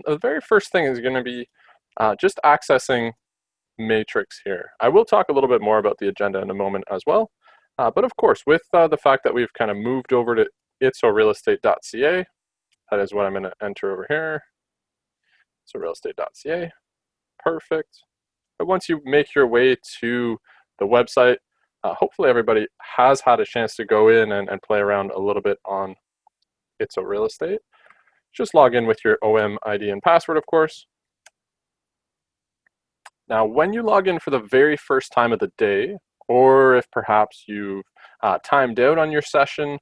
the very first thing is going to be just accessing Matrix here. I will talk a little bit more about the agenda in a moment as well. But of course, with the fact that we've kind of moved over to ITSORealEstate.ca, that is what I'm going to enter over here. ITSORealEstate.ca. Perfect. But once you make your way to the website, hopefully everybody has had a chance to go in and play around a little bit on ITSO Real Estate. Just log in with your OM ID and password, of course. Now, when you log in for the very first time of the day, or if perhaps you've timed out on your session,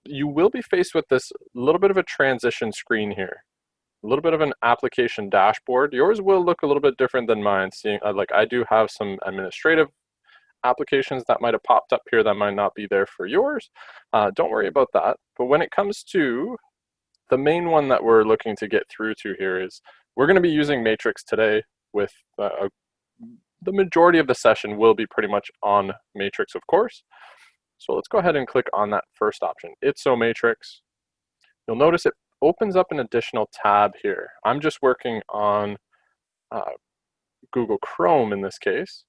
you will be faced with this little bit of a transition screen here. A little bit of an application dashboard. Yours will look a little bit different than mine. Seeing like I do have some administrative applications that might have popped up here that might not be there for yours. Don't worry about that. But when it comes to the main one that we're looking to get through to here is we're going to be using Matrix today with the majority of the session will be pretty much on Matrix, of course. So let's go ahead and click on that first option, ITSO Matrix. You'll notice it opens up an additional tab here. I'm just working on Google Chrome in this case.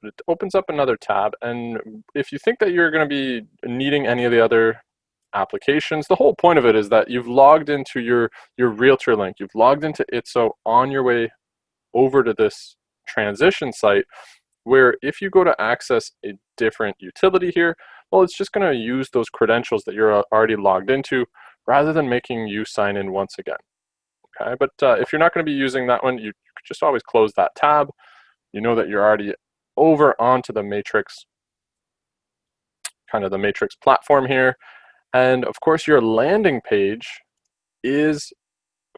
But it opens up another tab, and if you think that you're going to be needing any of the other applications, the whole point of it is that you've logged into your Realtor link. You've logged into ITSO on your way over to this transition site, where if you go to access a different utility here, well, it's just going to use those credentials that you're already logged into rather than making you sign in once again. Okay, but if you're not going to be using that one, you just always close that tab. You know that you're already over onto the Matrix, kind of the Matrix platform here. And of course, your landing page is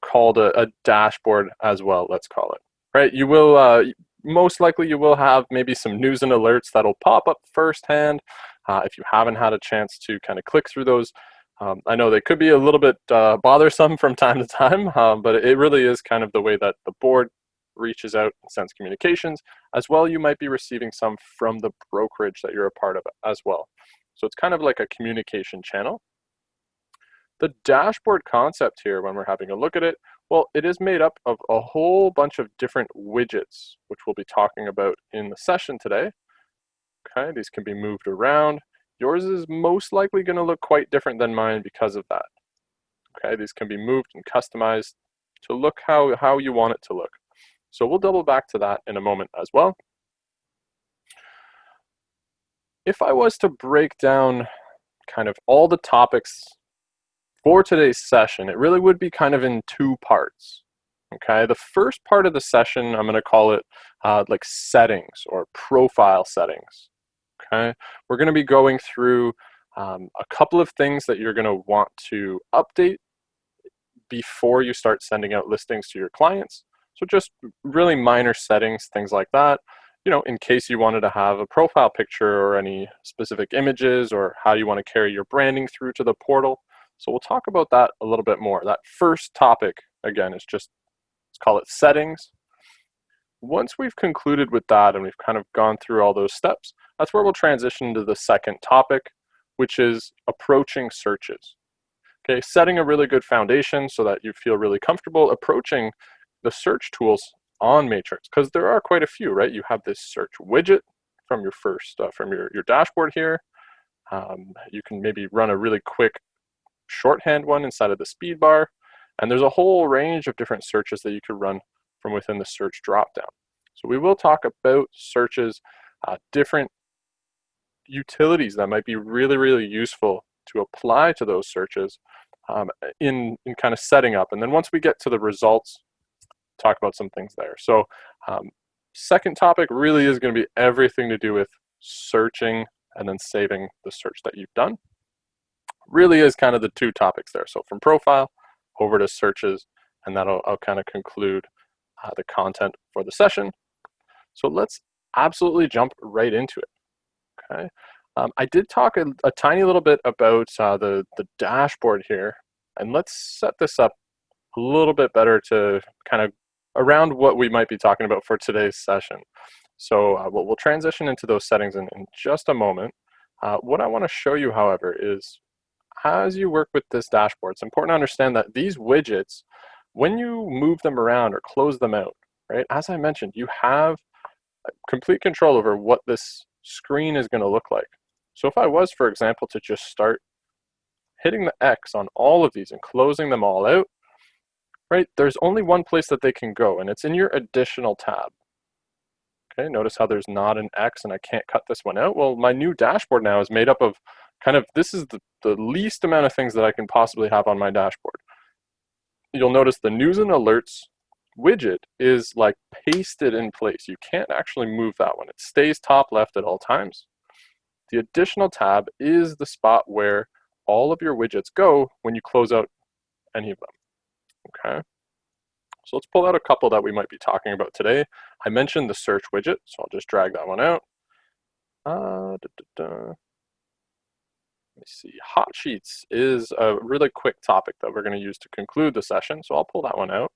called a dashboard as well, let's call it. Right? You will, most likely you will have maybe some news and alerts that'll pop up firsthand if you haven't had a chance to kind of click through those. I know they could be a little bit bothersome from time to time, but it really is kind of the way that the board reaches out and sends communications. As well, you might be receiving some from the brokerage that you're a part of as well. So it's kind of like a communication channel. The dashboard concept here, when we're having a look at it, well, it is made up of a whole bunch of different widgets, which we'll be talking about in the session today. Okay, these can be moved around. Yours is most likely going to look quite different than mine because of that. Okay, these can be moved and customized to look how you want it to look. So we'll double back to that in a moment as well. If I was to break down kind of all the topics for today's session, it really would be kind of in two parts. Okay, the first part of the session, I'm going to call it like settings or profile settings. Okay, we're going to be going through a couple of things that you're going to want to update before you start sending out listings to your clients. So just really minor settings, things like that. You know, in case you wanted to have a profile picture or any specific images or how you want to carry your branding through to the portal. So we'll talk about that a little bit more. That first topic, again, is just, let's call it settings. Once we've concluded with that and we've kind of gone through all those steps, that's where we'll transition to the second topic, which is approaching searches. Okay, setting a really good foundation so that you feel really comfortable approaching the search tools on Matrix, because there are quite a few, right? You have this search widget from your first, from your dashboard here. You can maybe run a really quick shorthand one inside of the speed bar, and there's a whole range of different searches that you could run from within the search dropdown. So we will talk about searches, different utilities that might be really, really useful to apply to those searches in kind of setting up. And then once we get to the results, talk about some things there. So second topic really is going to be everything to do with searching and then saving the search that you've done. Really is kind of the two topics there. So from profile over to searches, and that'll kind of conclude the content for the session. So let's absolutely jump right into it. Okay, I did talk a tiny little bit about the dashboard here, and let's set this up a little bit better to kind of around what we might be talking about for today's session. So we'll transition into those settings in just a moment. What I want to show you, however, is as you work with this dashboard, it's important to understand that these widgets when you move them around or close them out, right, as I mentioned, you have complete control over what this screen is going to look like. So if I was, for example, to just start hitting the X on all of these and closing them all out, right, there's only one place that they can go, and it's in your additional tab. Okay, notice how there's not an X and I can't cut this one out. Well, my new dashboard now is made up of this is the least amount of things that I can possibly have on my dashboard. You'll notice the news and alerts widget is like pasted in place. You can't actually move that one. It stays top left at all times. The additional tab is the spot where all of your widgets go when you close out any of them. Okay, so let's pull out a couple that we might be talking about today. I mentioned the search widget, so I'll just drag that one out. Let me see. Hot sheets is a really quick topic that we're going to use to conclude the session, so I'll pull that one out.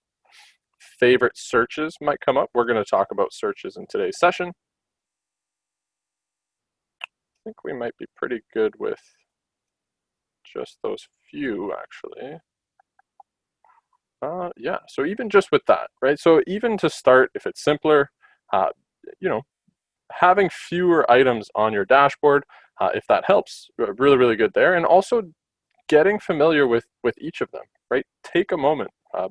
Favorite searches might come up. We're going to talk about searches in today's session. I think we might be pretty good with just those few, actually. Yeah, so even just with that, right? So even to start, if it's simpler, you know, having fewer items on your dashboard, if that helps, really, really good there. And also getting familiar with each of them, right? Take a moment,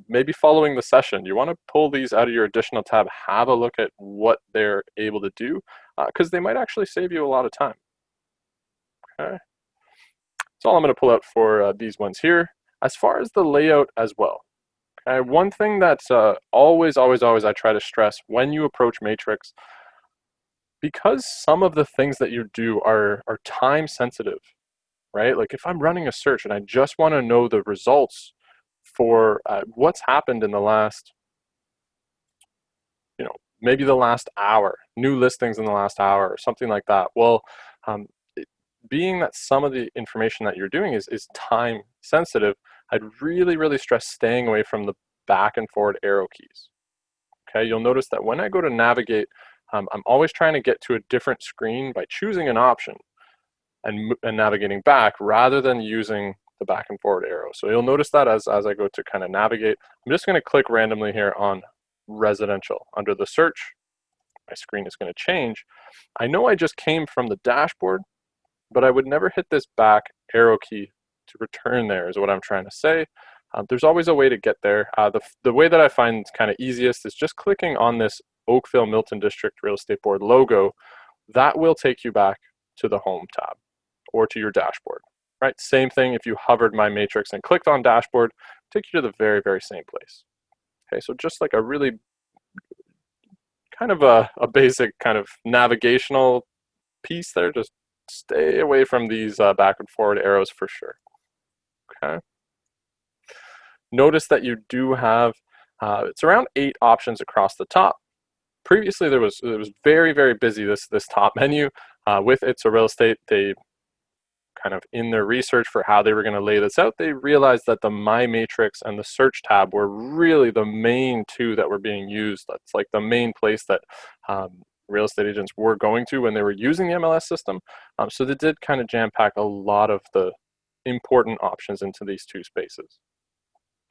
maybe following the session, you want to pull these out of your additional tab, have a look at what they're able to do, because they might actually save you a lot of time. Okay, that's all I'm going to pull out for these ones here. As far as the layout as well, okay, one thing that's always I try to stress when you approach Matrix, because some of the things that you do are time sensitive, right? Like if I'm running a search and I just want to know the results for what's happened in the last, maybe the last hour, new listings in the last hour or something like that. Well, being that some of the information that you're doing is time sensitive, I'd really, really stress staying away from the back and forward arrow keys. Okay, you'll notice that when I go to navigate, I'm always trying to get to a different screen by choosing an option and navigating back rather than using the back and forward arrow. So you'll notice that as I go to kind of navigate, I'm just going to click randomly here on residential. Under the search, my screen is going to change. I know I just came from the dashboard, but I would never hit this back arrow key to return there is what I'm trying to say. There's always a way to get there. The way that I find kind of easiest is just clicking on this Oakville Milton District Real Estate Board logo. That will take you back to the Home tab or to your dashboard, right? Same thing if you hovered My Matrix and clicked on Dashboard, take you to the very, very same place. Okay, so just like a really kind of a basic kind of navigational piece there, just stay away from these back and forward arrows for sure. Okay. Notice that you do have, it's around 8 options across the top. Previously, it was very, very busy, this top menu. With It's a Real Estate, they kind of in their research for how they were going to lay this out, they realized that the My Matrix and the Search tab were really the main two that were being used. That's like the main place that real estate agents were going to when they were using the MLS system. So they did kind of jam-pack a lot of the important options into these two spaces.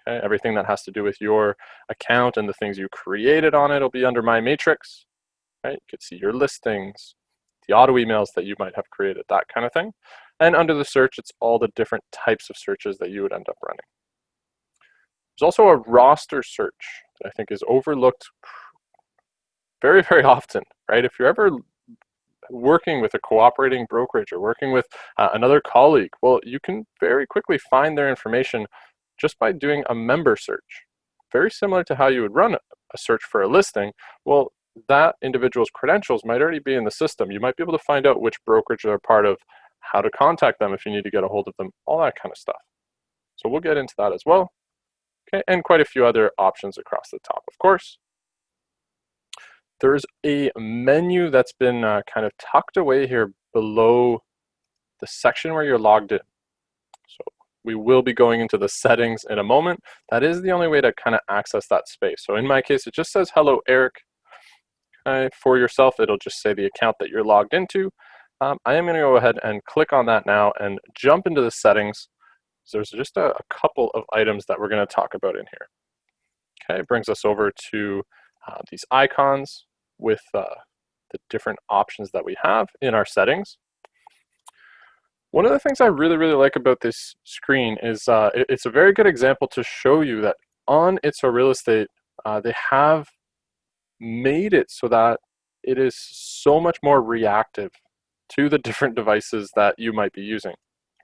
Okay, everything that has to do with your account and the things you created on it will be under My Matrix. Right? You could see your listings, the auto emails that you might have created, that kind of thing. And under the search, it's all the different types of searches that you would end up running. There's also a roster search that I think is overlooked very, very often, right? If you're ever working with a cooperating brokerage or working with another colleague, well, you can very quickly find their information just by doing a member search. Very similar to how you would run a search for a listing. Well, that individual's credentials might already be in the system. You might be able to find out which brokerage they're part of, how to contact them if you need to get a hold of them, all that kind of stuff. So we'll get into that as well. Okay, and quite a few other options across the top, of course. There's a menu that's been kind of tucked away here below the section where you're logged in. So we will be going into the settings in a moment. That is the only way to kind of access that space. So in my case, it just says, hello, Eric. For yourself, it'll just say the account that you're logged into. I am going to go ahead and click on that now and jump into the settings. So there's just a couple of items that we're going to talk about in here. Okay, it brings us over to these icons with the different options that we have in our settings. One of the things I really, really like about this screen is it's a very good example to show you that on ITSORealEstate, they have made it so that it is so much more reactive to the different devices that you might be using,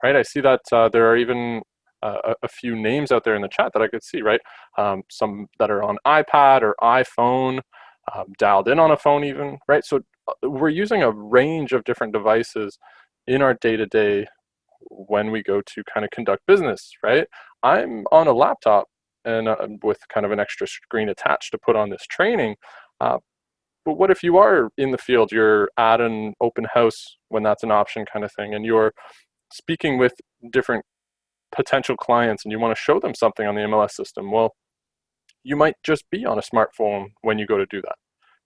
right? I see that there are even a few names out there in the chat that I could see, right? Some that are on iPad or iPhone, dialed in on a phone even, right? So we're using a range of different devices in our day-to-day when we go to kind of conduct business, right? I'm on a laptop and with kind of an extra screen attached to put on this training. But what if you are in the field, you're at an open house when that's an option kind of thing, and you're speaking with different potential clients and you want to show them something on the MLS system? Well, you might just be on a smartphone when you go to do that,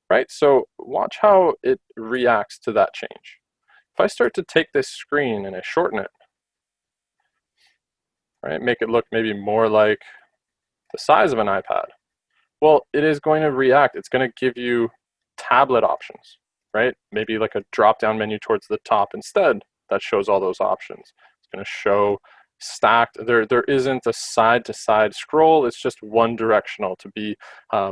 right? So watch how it reacts to that change. If I start to take this screen and I shorten it, right, make it look maybe more like the size of an iPad, well, it is going to react. It's going to give you tablet options, right? Maybe like a drop-down menu towards the top instead that shows all those options. It's going to show stacked. There isn't a side-to-side scroll. It's just one directional to be a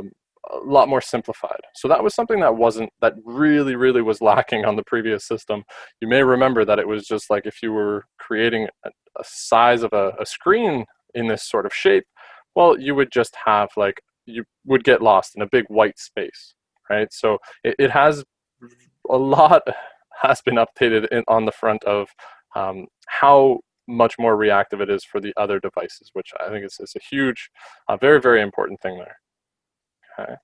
lot more simplified. So that was something that really, really was lacking on the previous system. You may remember that it was just like if you were creating a size of a screen in this sort of shape, well, you would just have like, you would get lost in a big white space, right? So it has a lot has been updated on the front of how much more reactive it is for the other devices, which I think is a huge, very, very important thing there. Okay.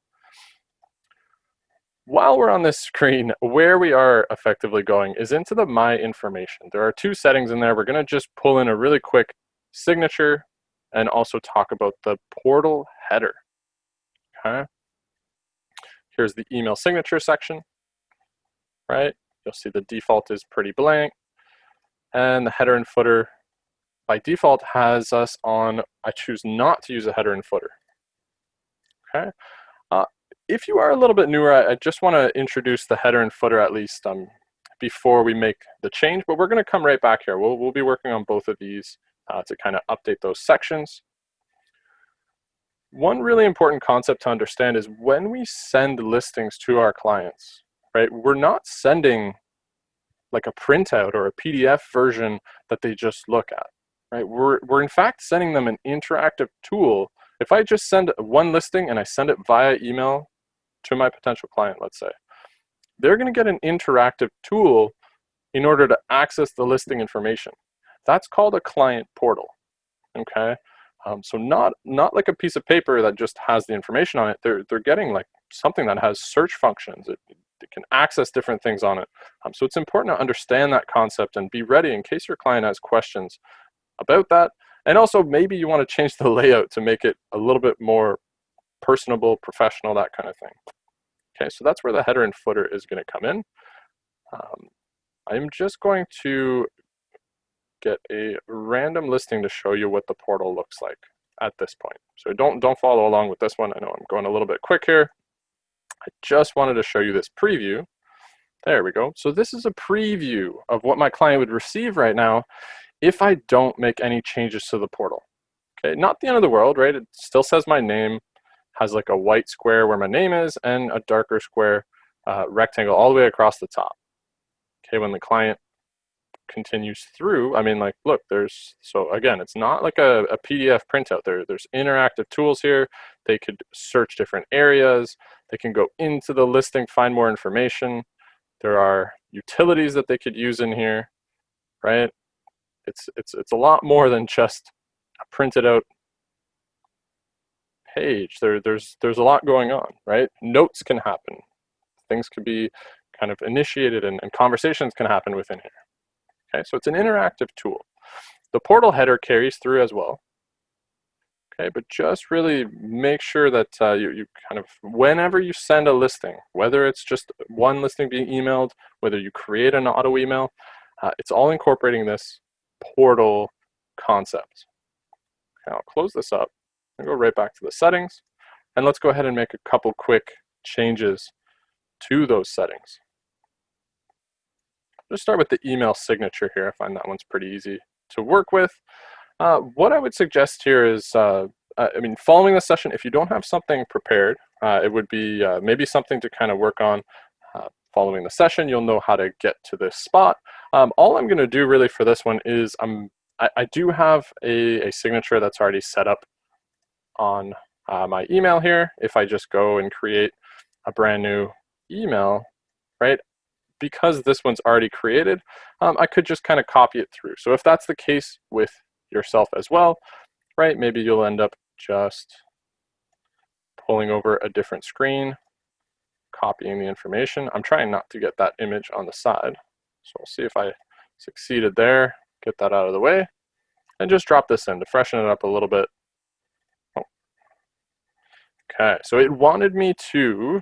While we're on this screen, where we are effectively going is into the My Information. There are two settings in there. We're going to just pull in a really quick signature and also talk about the portal header. Okay. Here's the email signature section, right? You'll see the default is pretty blank. And the header and footer by default has us on, I choose not to use a header and footer. Okay. If you are a little bit newer, I just want to introduce the header and footer at least before we make the change, but we're going to come right back here. We'll be working on both of these to kind of update those sections. One really important concept to understand is when we send listings to our clients, right, we're not sending like a printout or a PDF version that they just look at, right? We're in fact sending them an interactive tool. If I just send one listing and I send it via email to my potential client, let's say, they're going to get an interactive tool in order to access the listing information. That's called a client portal, okay? So not like a piece of paper that just has the information on it. They're getting like something that has search functions. It can access different things on it. So it's important to understand that concept and be ready in case your client has questions about that. And also maybe you want to change the layout to make it a little bit more personable, professional, that kind of thing. Okay, so that's where the header and footer is going to come in. I'm just going to get a random listing to show you what the portal looks like at this point. So don't follow along with this one. I know I'm going a little bit quick here. I just wanted to show you this preview. There we go. So this is a preview of what my client would receive right now if I don't make any changes to the portal. Okay, not the end of the world, right? It still says my name, has like a white square where my name is and a darker square rectangle all the way across the top. Okay, when the client continues through, I mean, like, look, so again, it's not like a PDF printout. There's interactive tools here. They could search different areas. They can go into the listing, find more information. There are utilities that they could use in here, right? It's a lot more than just a printed out page. There's a lot going on, right? Notes can happen. Things could be kind of initiated and conversations can happen within here. Okay, so it's an interactive tool. The portal header carries through as well. Okay, but just really make sure that you kind of, whenever you send a listing, whether it's just one listing being emailed, whether you create an auto email, it's all incorporating this portal concept. Okay, I'll close this up and go right back to the settings. and let's go ahead and make a couple quick changes to those settings. Just start with the email signature here. I find that one's pretty easy to work with. What I would suggest here is, following the session, if you don't have something prepared, it would be maybe something to kind of work on. Following the session, you'll know how to get to this spot. All I'm going to do really for this one is I do have a signature that's already set up on my email here. If I just go and create a brand new email, right? Because this one's already created, I could just kind of copy it through. So if that's the case with yourself as well, right? Maybe you'll end up just pulling over a different screen, copying the information. I'm trying not to get that image on the side. So we'll see if I succeeded there. Get that out of the way and just drop this in to freshen it up a little bit. Oh. Okay, so it wanted me to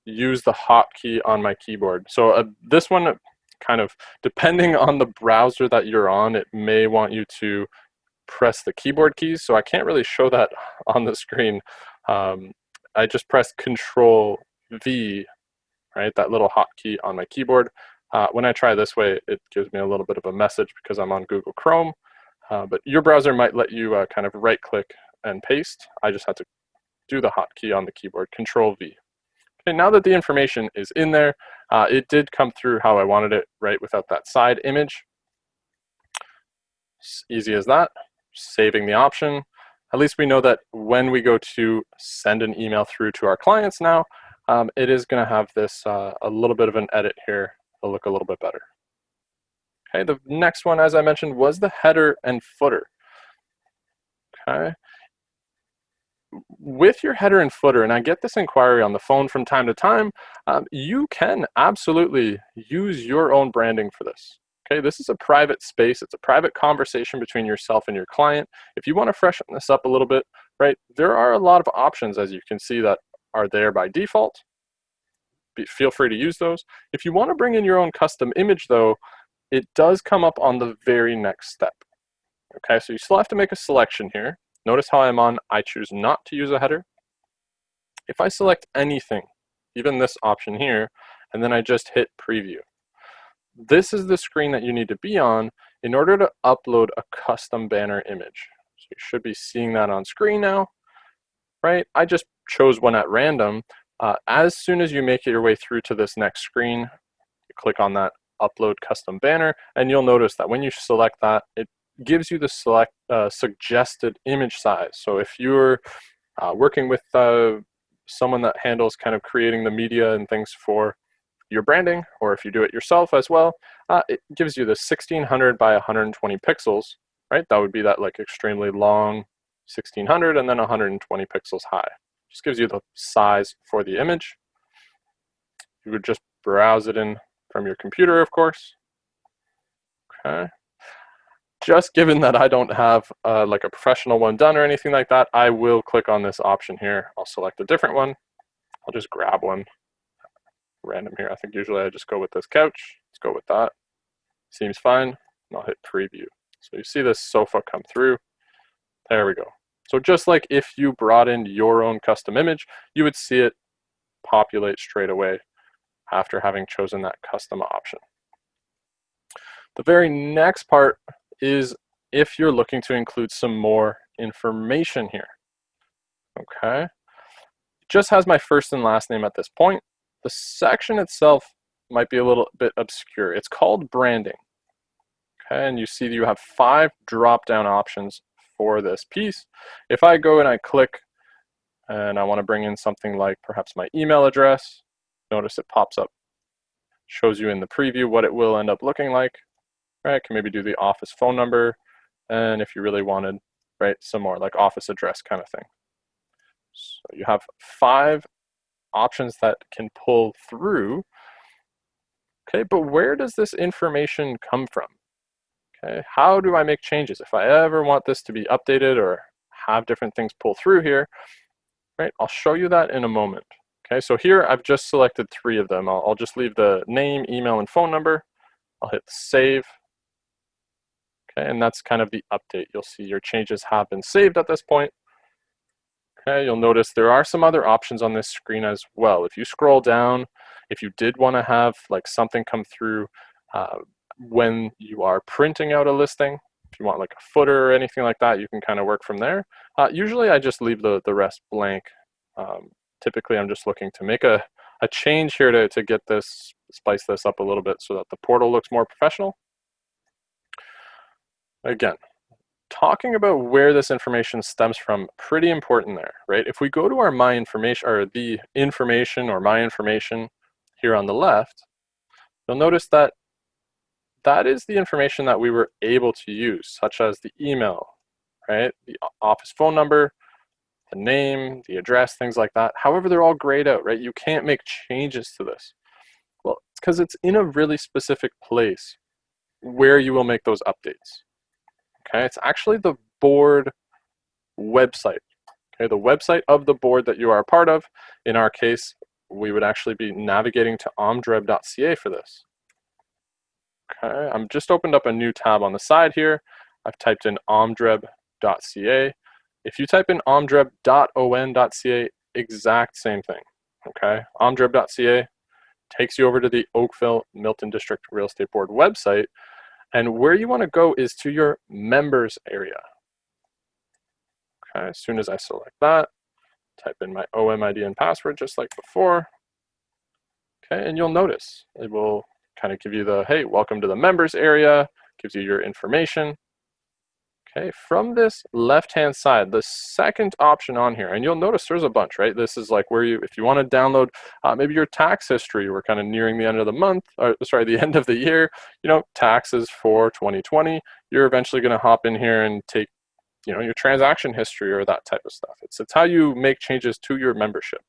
use the hotkey on my keyboard. So this one, kind of depending on the browser that you're on, it may want you to press the keyboard keys. So I can't really show that on the screen. I just pressed Control V, right? That little hotkey on my keyboard. When I try this way, it gives me a little bit of a message because I'm on Google Chrome. But your browser might let you kind of right click and paste. I just had to do the hotkey on the keyboard, Control V. Okay, now that the information is in there, it did come through how I wanted it, right, without that side image. It's easy as that. Saving the option. At least we know that when we go to send an email through to our clients now, it is going to have this a little bit of an edit here. It'll look a little bit better. Okay, the next one, as I mentioned, was the header and footer. Okay. With your header and footer, and I get this inquiry on the phone from time to time, you can absolutely use your own branding for this. Okay, this is a private space. It's a private conversation between yourself and your client. If you want to freshen this up a little bit, right, there are a lot of options, as you can see, that are there by default. Feel free to use those. If you want to bring in your own custom image, though, it does come up on the very next step. Okay, so you still have to make a selection here. Notice how I'm on I choose not to use a header. If I select anything, even this option here, and then I just hit preview, this is the screen that you need to be on in order to upload a custom banner image. So you should be seeing that on screen now, right? I just chose one at random. As soon as you make your way through to this next screen, you click on that upload custom banner, and you'll notice that when you select that, it gives you the suggested image size. So if you're working with someone that handles kind of creating the media and things for your branding, or if you do it yourself as well, it gives you the 1600 by 120 pixels, right? That would be that like extremely long 1600 and then 120 pixels high. Just gives you the size for the image. You would just browse it in from your computer, of course. Okay. Just given that I don't have like a professional one done or anything like that, I will click on this option here. I'll select a different one. I'll just grab one random here. I think usually I just go with this couch. Let's go with that. Seems fine. And I'll hit preview. So you see this sofa come through. There we go. So just like if you brought in your own custom image, you would see it populate straight away after having chosen that custom option. The very next part is if you're looking to include some more information here. Okay. It just has my first and last name at this point. The section itself might be a little bit obscure. It's called branding. Okay, and you see you have 5 drop-down options for this piece. If I go and I click and I want to bring in something like perhaps my email address, notice it pops up, shows you in the preview what it will end up looking like. Right, I can maybe do the office phone number, and if you really wanted, right, some more like office address kind of thing. So you have 5 options that can pull through. Okay, but where does this information come from? Okay, how do I make changes? If I ever want this to be updated or have different things pull through here, right, I'll show you that in a moment. Okay, so here I've just selected 3 of them. I'll just leave the name, email, and phone number. I'll hit save. Okay, and that's kind of the update. You'll see your changes have been saved at this point. Okay, you'll notice there are some other options on this screen as well. If you scroll down, if you did want to have like something come through when you are printing out a listing, if you want like a footer or anything like that, you can kind of work from there. Usually I just leave the rest blank. Typically I'm just looking to make a change here to get this, spice this up a little bit so that the portal looks more professional. Again, talking about where this information stems from, pretty important there, right? If we go to our My Information, or the information or My Information here on the left, you'll notice that that is the information that we were able to use, such as the email, right? The office phone number, the name, the address, things like that. However, they're all grayed out, right? You can't make changes to this. Well, it's because it's in a really specific place where you will make those updates. Okay, it's actually the board website. Okay, the website of the board that you are a part of. In our case, we would actually be navigating to OMDREB.ca for this. Okay, I'm just opened up a new tab on the side here. I've typed in OMDREB.ca. If you type in OMDREB.on.ca, exact same thing. Okay, OMDREB.ca takes you over to the Oakville Milton District Real Estate Board website. And where you want to go is to your members area. Okay, as soon as I select that, type in my OMID and password just like before. Okay, and you'll notice it will kind of give you the, hey, welcome to the members area, gives you your information. Okay, from this left-hand side, the second option on here, and you'll notice there's a bunch, right? This is like where you, if you want to download maybe your tax history, we're kind of nearing the end of the month, or sorry, the end of the year, you know, taxes for 2020, you're eventually going to hop in here and take, you know, your transaction history or that type of stuff. It's how you make changes to your membership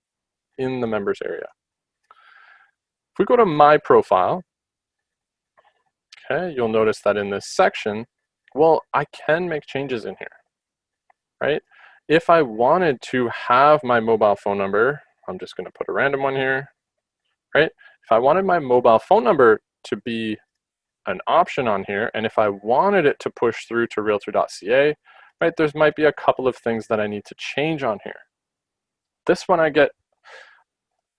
in the members area. If we go to My Profile, okay, you'll notice that in this section, well, I can make changes in here, right? If I wanted to have my mobile phone number, I'm just going to put a random one here, right? If I wanted my mobile phone number to be an option on here, and if I wanted it to push through to realtor.ca, right, there's might be a couple of things that I need to change on here. This one I get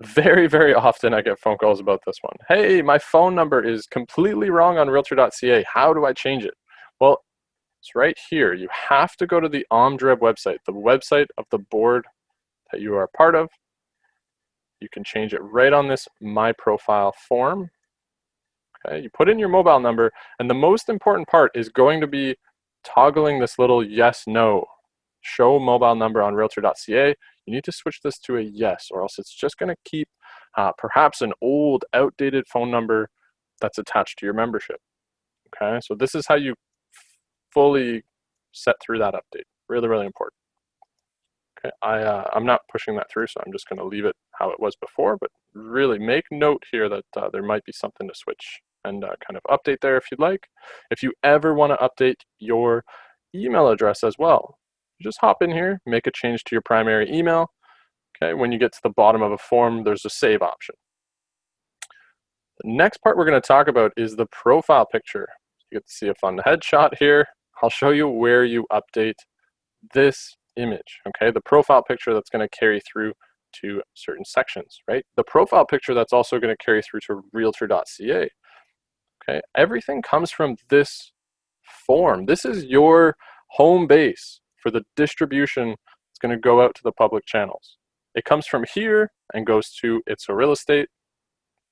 very, very often. I get phone calls about this one. Hey, my phone number is completely wrong on realtor.ca. How do I change it? Well, it's right here. You have to go to the OMDREB website, the website of the board that you are a part of. You can change it right on this My Profile form. Okay, you put in your mobile number, and the most important part is going to be toggling this little yes, no, show mobile number on realtor.ca. You need to switch this to a yes, or else it's just going to keep perhaps an old, outdated phone number that's attached to your membership. Okay, so this is how you fully set through that update. Really, really important. Okay, I'm not pushing that through, so I'm just going to leave it how it was before, but really make note here that there might be something to switch and kind of update there if you'd like. If you ever want to update your email address as well, just hop in here, make a change to your primary email. Okay, when you get to the bottom of a form, there's a save option. The next part we're going to talk about is the profile picture. You get to see a fun headshot here. I'll show you where you update this image, okay? The profile picture that's going to carry through to certain sections, right? The profile picture that's also going to carry through to realtor.ca, okay? Everything comes from this form. This is your home base for the distribution that's going to go out to the public channels. It comes from here and goes to ITSORealEstate.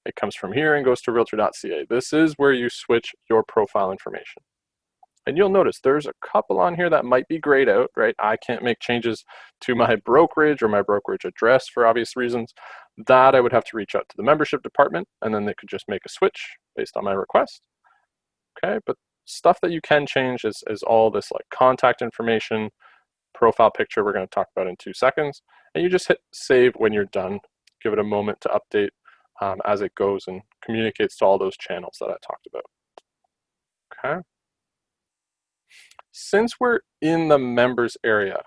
It comes from here and goes to realtor.ca. This is where you switch your profile information. And you'll notice there's a couple on here that might be grayed out, right? I can't make changes to my brokerage or my brokerage address for obvious reasons. That I would have to reach out to the membership department, and then they could just make a switch based on my request. Okay, but stuff that you can change is all this like contact information, profile picture we're going to talk about in 2 seconds. And you just hit save when you're done. Give it a moment to update as it goes and communicates to all those channels that I talked about. Okay. Since we're in the members area,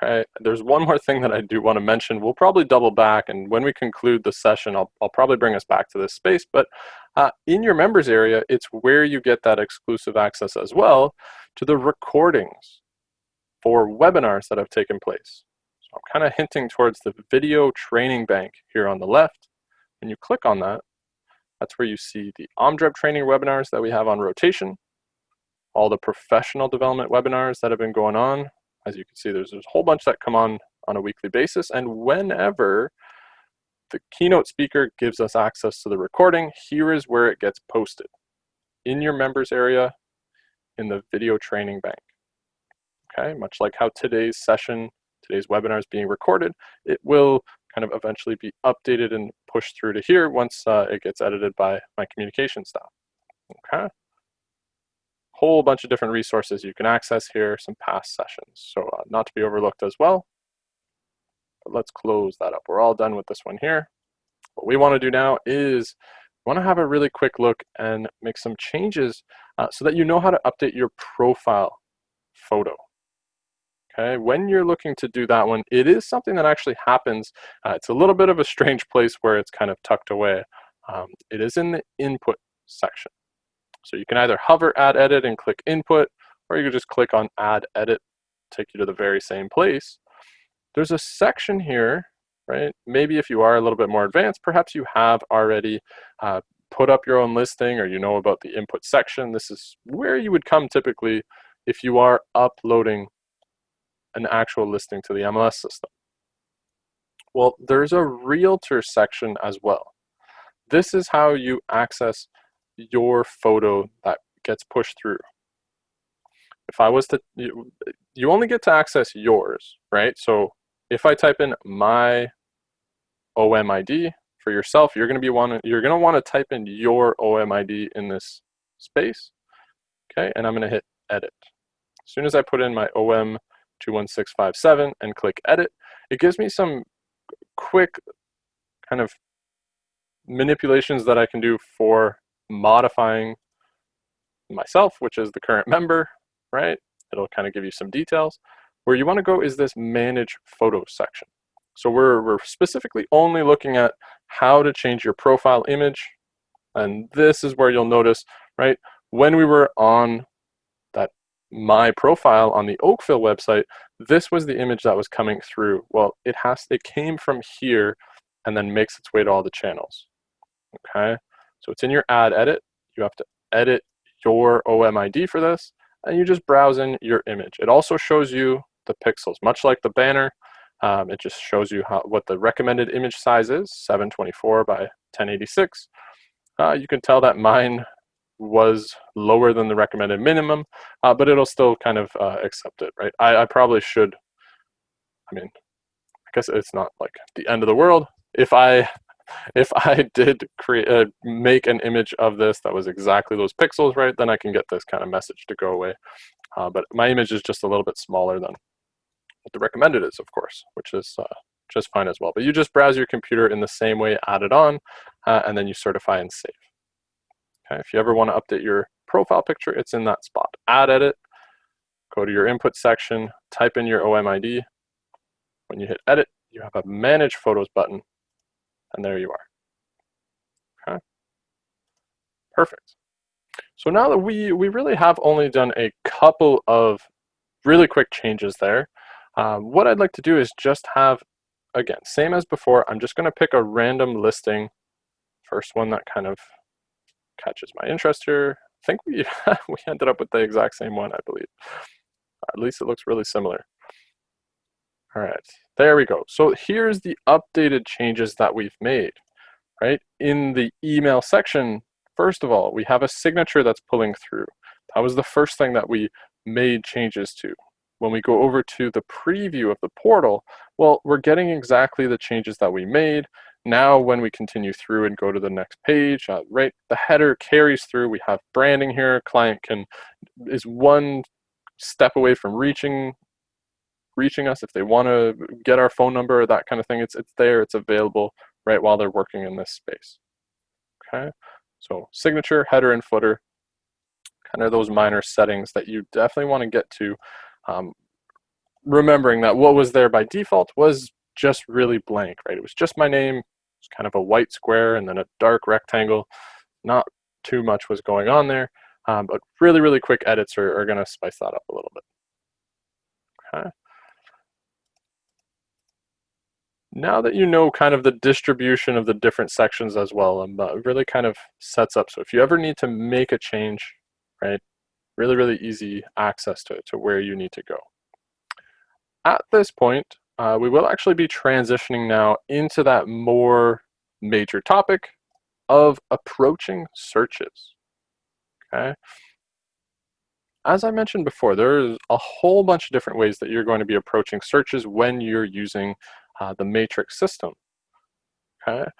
okay, there's one more thing that I do want to mention. We'll probably double back, and when we conclude the session, I'll probably bring us back to this space, but in your members area, it's where you get that exclusive access as well to the recordings for webinars that have taken place. So I'm kind of hinting towards the video training bank here on the left. When you click on that, that's where you see the OMDREB training webinars that we have on rotation, all the professional development webinars that have been going on. As you can see, there's a whole bunch that come on a weekly basis, and whenever the keynote speaker gives us access to the recording, here is where it gets posted, in your members area, in the video training bank. Okay, much like how today's session, today's webinar is being recorded, it will kind of eventually be updated and pushed through to here once it gets edited by my communication staff. Okay, whole bunch of different resources you can access here, some past sessions, so not to be overlooked as well. But let's close that up. We're all done with this one here. What we want to do now is want to have a really quick look and make some changes so that you know how to update your profile photo. Okay, when you're looking to do that one, it is something that actually happens. It's a little bit of a strange place where it's kind of tucked away. It is in the input section. So you can either hover add edit and click input, or you can just click on add edit, take you to the very same place. There's a section here, right? Maybe if you are a little bit more advanced, perhaps you have already put up your own listing, or you know about the input section. This is where you would come typically if you are uploading an actual listing to the MLS system. Well, there's a realtor section as well. This is how you access your photo that gets pushed through. If I was to, you only get to access yours, right? So if I type in my OMID for yourself, you're going to want to type in your OMID in this space, okay? And I'm going to hit edit. As soon as I put in my OM21657 and click edit, it gives me some quick kind of manipulations that I can do for modifying myself, which is the current member, right? It'll kind of give you some details. Where you want to go is this manage photos section. So we're specifically only looking at how to change your profile image. And this is where you'll notice, right, when we were on that my profile on the Oakville website, this was the image that was coming through. Well, it came from here and then makes its way to all the channels. Okay, so it's in your add edit. You have to edit your OMID for this, and you just browse in your image. It also shows you the pixels, much like the banner. It just shows you what the recommended image size is, 724 by 1086. You can tell that mine was lower than the recommended minimum, but it'll still kind of accept it, right? I probably should, I mean, I guess it's not like the end of the world. If I did make an image of this that was exactly those pixels, right, then I can get this kind of message to go away. But my image is just a little bit smaller than what the recommended is, of course, which is just fine as well. But you just browse your computer in the same way, add it on, and then you certify and save. Okay, if you ever want to update your profile picture, it's in that spot. Add edit, go to your input section, type in your OMID. When you hit edit, you have a manage photos button, and there you are. Okay, perfect. So now that we really have only done a couple of really quick changes there, what I'd like to do is just have, again, same as before, I'm just going to pick a random listing, first one that kind of catches my interest here. I think we ended up with the exact same one, I believe. At least it looks really similar. All right, there we go. So here's the updated changes that we've made, right? In the email section, first of all, we have a signature that's pulling through. That was the first thing that we made changes to. When we go over to the preview of the portal, well, we're getting exactly the changes that we made. Now, when we continue through and go to the next page, right, the header carries through. We have branding here. Client is one step away from reaching us if they want to get our phone number or that kind of thing. It's there. It's available right while they're working in this space. Okay, so signature, header, and footer, kind of those minor settings that you definitely want to get to. Remembering that what was there by default was just really blank, right? It was just my name. It's kind of a white square and then a dark rectangle. Not too much was going on there, but really, really quick edits are going to spice that up a little bit. Okay. Now that you know kind of the distribution of the different sections as well, it really kind of sets up. So if you ever need to make a change, right, really, really easy access to where you need to go. At this point, we will actually be transitioning now into that more major topic of approaching searches, okay? As I mentioned before, there's a whole bunch of different ways that you're going to be approaching searches when you're using the matrix system, okay?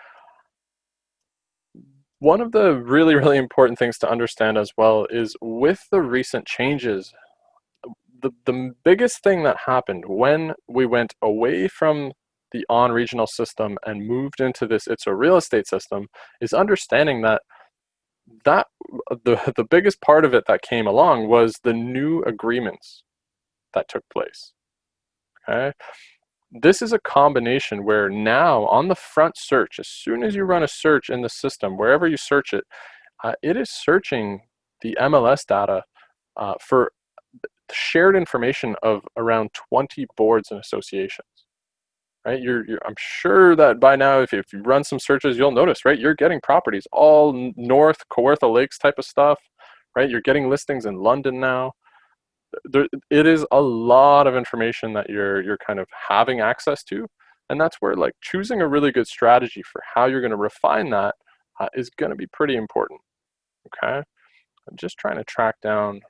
One of the really, really important things to understand as well is with the recent changes, the biggest thing that happened when we went away from the on-regional system and moved into this ITSORealEstate system is understanding that the biggest part of it that came along was the new agreements that took place, okay? This is a combination where now on the front search, as soon as you run a search in the system, wherever you search it, it is searching the MLS data for shared information of around 20 boards and associations, right? I'm sure that by now, if you run some searches, you'll notice, right? You're getting properties all north, Kawartha Lakes type of stuff, right? You're getting listings in London now. It is a lot of information that you're kind of having access to, and that's where like choosing a really good strategy for how you're going to refine that is going to be pretty important, okay? I'm just trying to track down.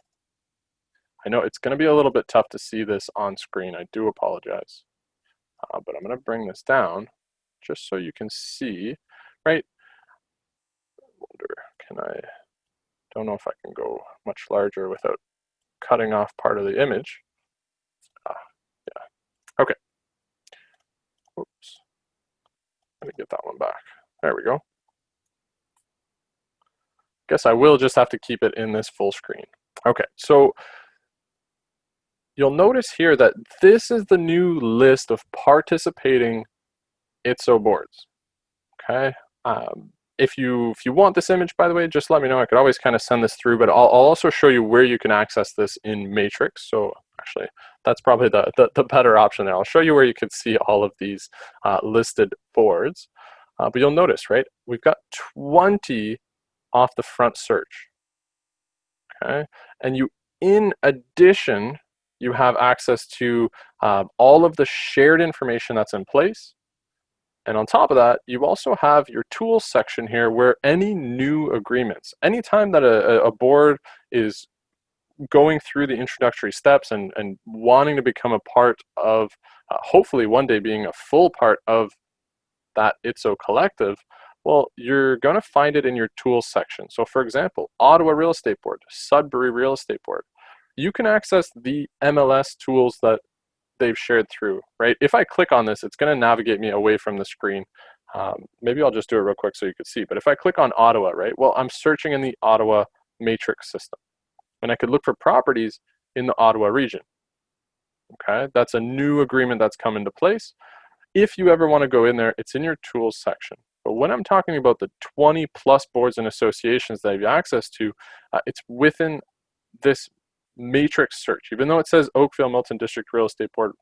I know it's going to be a little bit tough to see this on screen. I do apologize. But I'm going to bring this down just so you can see, right? Don't know if I can go much larger without cutting off part of the image. Yeah, okay. Oops. Let me get that one back. There we go. Guess I will just have to keep it in this full screen. Okay, so you'll notice here that this is the new list of participating ITSO boards, okay? If you want this image, by the way, just let me know. I could always kind of send this through, but I'll also show you where you can access this in Matrix. So actually, that's probably the better option there. I'll show you where you can see all of these listed boards. But you'll notice, right, we've got 20 off the front search, okay? And in addition, you have access to all of the shared information that's in place. And on top of that, you also have your tools section here where any new agreements, anytime that a board is going through the introductory steps and wanting to become a part of, hopefully one day being a full part of that ITSO collective, well, you're going to find it in your tools section. So for example, Ottawa Real Estate Board, Sudbury Real Estate Board, you can access the MLS tools that they've shared through, right? If I click on this, it's going to navigate me away from the screen. Maybe I'll just do it real quick so you can see. But if I click on Ottawa, right? Well, I'm searching in the Ottawa matrix system. And I could look for properties in the Ottawa region. Okay, that's a new agreement that's come into place. If you ever want to go in there, it's in your tools section. But when I'm talking about the 20 plus boards and associations that you have access to, it's within this matrix search. Even though it says Oakville Milton District Real Estate Board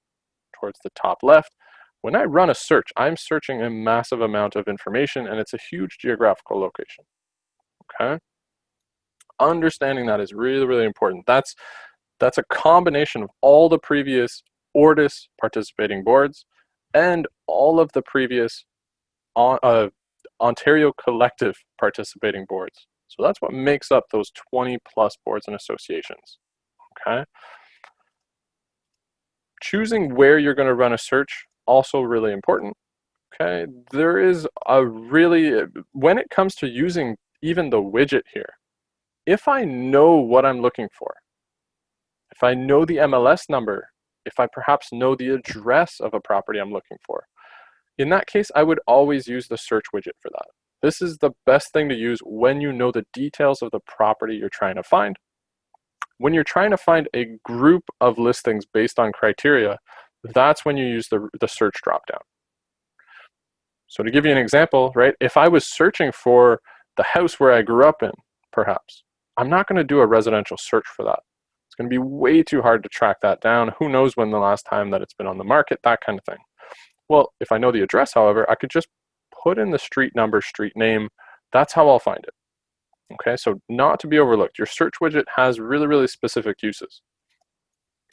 towards the top left, when I run a search, I'm searching a massive amount of information, and it's a huge geographical location, okay? Understanding that is really, really important. That's a combination of all the previous Ortis participating boards and all of the previous Ontario collective participating boards. So that's what makes up those 20 plus boards and associations, okay? Choosing where you're going to run a search, also really important, okay? There is a really, when it comes to using even the widget here, if I know what I'm looking for, if I know the MLS number, if I perhaps know the address of a property I'm looking for, in that case, I would always use the search widget for that. This is the best thing to use when you know the details of the property you're trying to find. When you're trying to find a group of listings based on criteria, that's when you use the search dropdown. So to give you an example, right, if I was searching for the house where I grew up in, perhaps, I'm not going to do a residential search for that. It's going to be way too hard to track that down. Who knows when the last time that it's been on the market, that kind of thing. Well, if I know the address, however, I could just put in the street number, street name. That's how I'll find it. Okay, so not to be overlooked. Your search widget has really, really specific uses.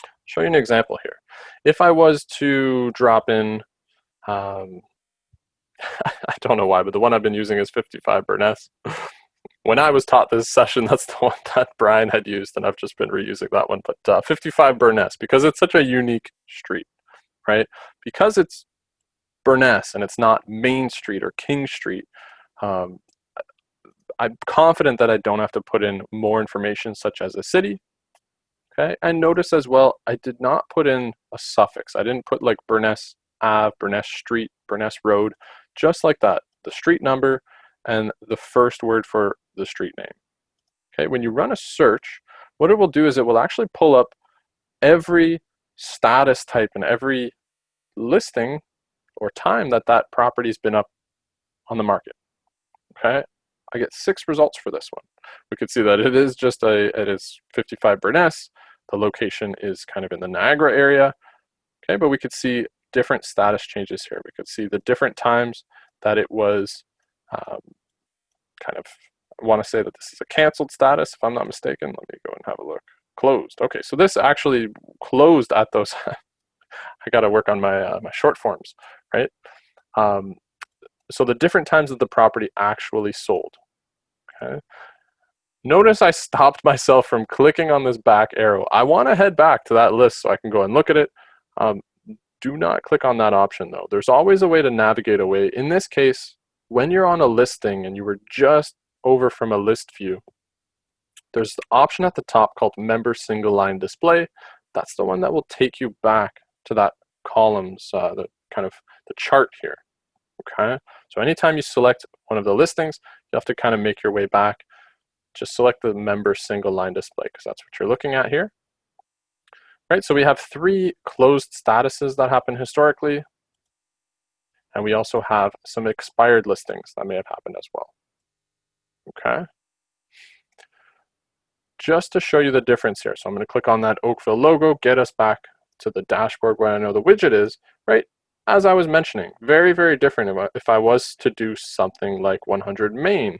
I'll show you an example here. If I was to drop in, I don't know why, but the one I've been using is 55 Burness. When I was taught this session, that's the one that Brian had used, and I've just been reusing that one. But 55 Burness, because it's such a unique street, right? Because it's Burness and it's not Main Street or King Street, I'm confident that I don't have to put in more information such as a city. Okay, and notice as well, I did not put in a suffix. I didn't put like Burness Ave, Burness Street, Burness Road, just like that. The street number and the first word for the street name. Okay, when you run a search, what it will do is it will actually pull up every status type and every listing or time that that property's been up on the market. Okay, I get 6 results for this one. We could see that it is 55 Burness. The location is kind of in the Niagara area. Okay, but we could see different status changes here. We could see the different times that it was kind of, I want to say that this is a canceled status, if I'm not mistaken. Let me go and have a look. Closed. Okay, so this actually closed at those. I got to work on my my short forms, right? So the different times that the property actually sold. Okay. Notice I stopped myself from clicking on this back arrow. I want to head back to that list so I can go and look at it. Do not click on that option though. There's always a way to navigate away. In this case, when you're on a listing and you were just over from a list view, there's the option at the top called Member Single Line Display. That's the one that will take you back to that columns, the kind of the chart here. Okay, so anytime you select one of the listings, you have to kind of make your way back. Just select the Member Single Line Display because that's what you're looking at here. Right, so we have 3 closed statuses that happen historically, and we also have some expired listings that may have happened as well. Okay. Just to show you the difference here, so I'm going to click on that Oakville logo, get us back to the dashboard where I know the widget is, right? As I was mentioning, very, very different if I was to do something like 100 Main.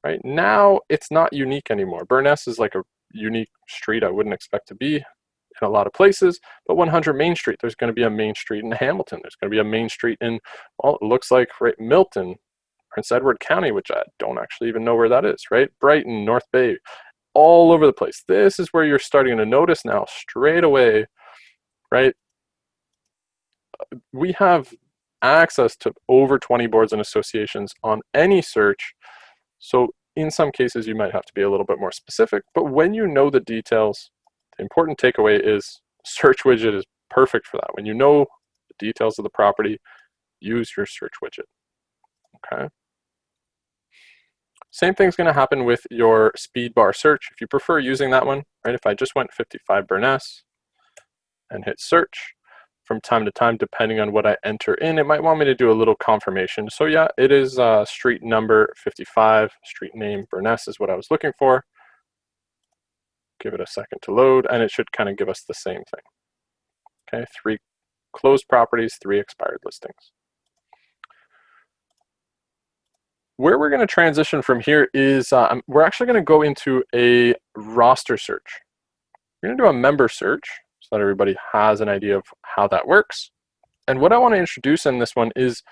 Right now, it's not unique anymore. Burness is like a unique street I wouldn't expect to be in a lot of places, but 100 Main Street, there's going to be a Main Street in Hamilton. There's going to be a Main Street in, well, it looks like right, Milton, Prince Edward County, which I don't actually even know where that is, right? Brighton, North Bay, all over the place. This is where you're starting to notice now straight away, right? We have access to over 20 boards and associations on any search. So in some cases, you might have to be a little bit more specific, but when you know the details, the important takeaway is search widget is perfect for that. When you know the details of the property, use your search widget, okay? Same thing's gonna happen with your speed bar search. If you prefer using that one, right? If I just went 55 Burness and hit search, from time to time, depending on what I enter in, it might want me to do a little confirmation. So yeah, it is street number 55, street name Burness is what I was looking for. Give it a second to load, and it should kind of give us the same thing. Okay, 3 closed properties, 3 expired listings. Where we're going to transition from here is we're actually going to go into a roster search. We're going to do a member search so that everybody has an idea of how that works. And what I want to introduce in this one is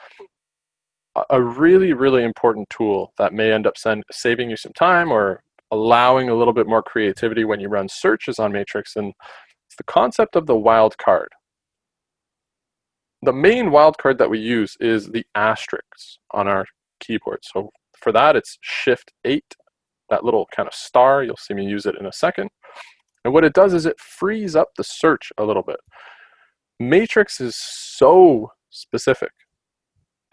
a really, really important tool that may end up saving you some time or allowing a little bit more creativity when you run searches on Matrix, and it's the concept of the wildcard. The main wildcard that we use is the asterisks on our keyboard. So for that, it's Shift-8, that little kind of star. You'll see me use it in a second. And what it does is it frees up the search a little bit. Matrix is so specific.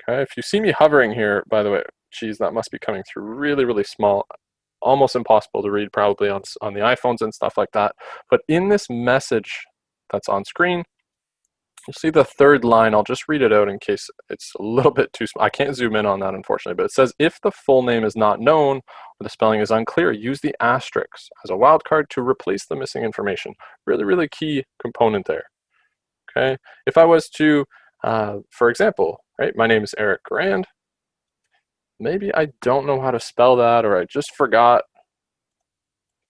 Okay, if you see me hovering here, by the way, geez, that must be coming through really, really small, almost impossible to read probably on the iPhones and stuff like that. But in this message that's on screen, you'll see the 3rd line. I'll just read it out in case it's a little bit too small. I can't zoom in on that, unfortunately, but it says, if the full name is not known or the spelling is unclear, use the asterisk as a wildcard to replace the missing information. Really, really key component there. Okay. If I was to For example, right, my name is Eric Grand. Maybe I don't know how to spell that, or I just forgot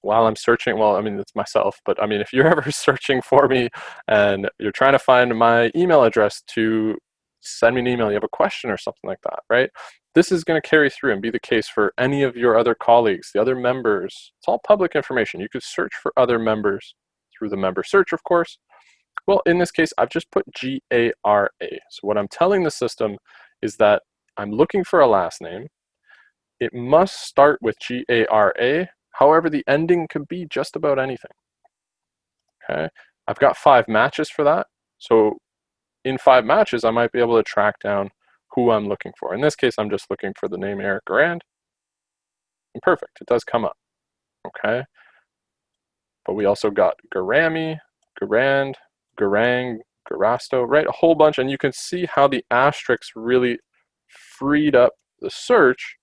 while I'm searching. Well, I mean, it's myself, but I mean, if you're ever searching for me and you're trying to find my email address to send me an email, you have a question or something like that, right? This is going to carry through and be the case for any of your other colleagues, the other members. It's all public information. You could search for other members through the member search, of course. Well, in this case, I've just put G-A-R-A. So what I'm telling the system is that I'm looking for a last name. It must start with G-A-R-A. However, the ending could be just about anything. Okay, I've got 5 matches for that. So in 5 matches, I might be able to track down who I'm looking for. In this case, I'm just looking for the name Eric Garand. And perfect, it does come up. Okay, but we also got Garami, Garand, Garang, Garasto, right? A whole bunch, and you can see how the asterisks really freed up the search,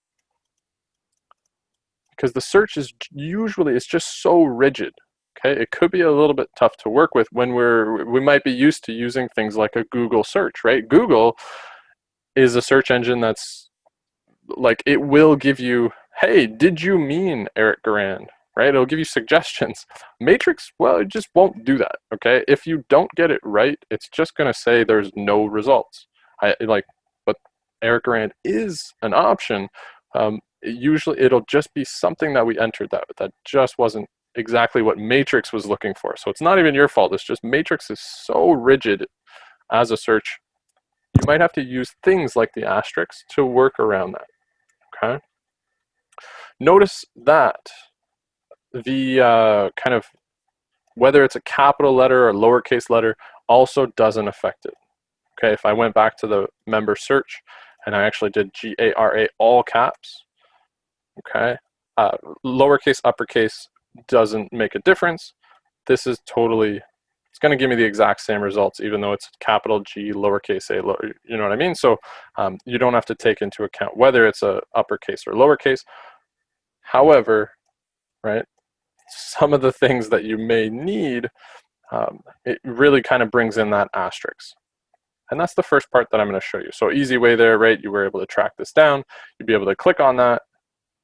because the search is usually, it's just so rigid. Okay, it could be a little bit tough to work with when we might be used to using things like a Google search, right? Google is a search engine that's like, it will give you, hey, did you mean Eric Garand? Right? It'll give you suggestions. Matrix, well, it just won't do that. Okay, if you don't get it right, it's just going to say there's no results. But Eric Garand is an option. Usually, it'll just be something that we entered that just wasn't exactly what Matrix was looking for. So it's not even your fault. It's just Matrix is so rigid as a search. You might have to use things like the asterisks to work around that. Okay. Notice that the kind of, whether it's a capital letter or lowercase letter, also doesn't affect it. Okay, if I went back to the member search and I actually did G-A-R-A all caps, okay, lowercase, uppercase doesn't make a difference. This is totally, it's going to give me the exact same results, even though it's capital G, lowercase a, you know what I mean? So you don't have to take into account whether it's a uppercase or lowercase. However, right, some of the things that you may need, it really kind of brings in that asterisk. And that's the first part that I'm going to show you. So easy way there, right? You were able to track this down. You'd be able to click on that.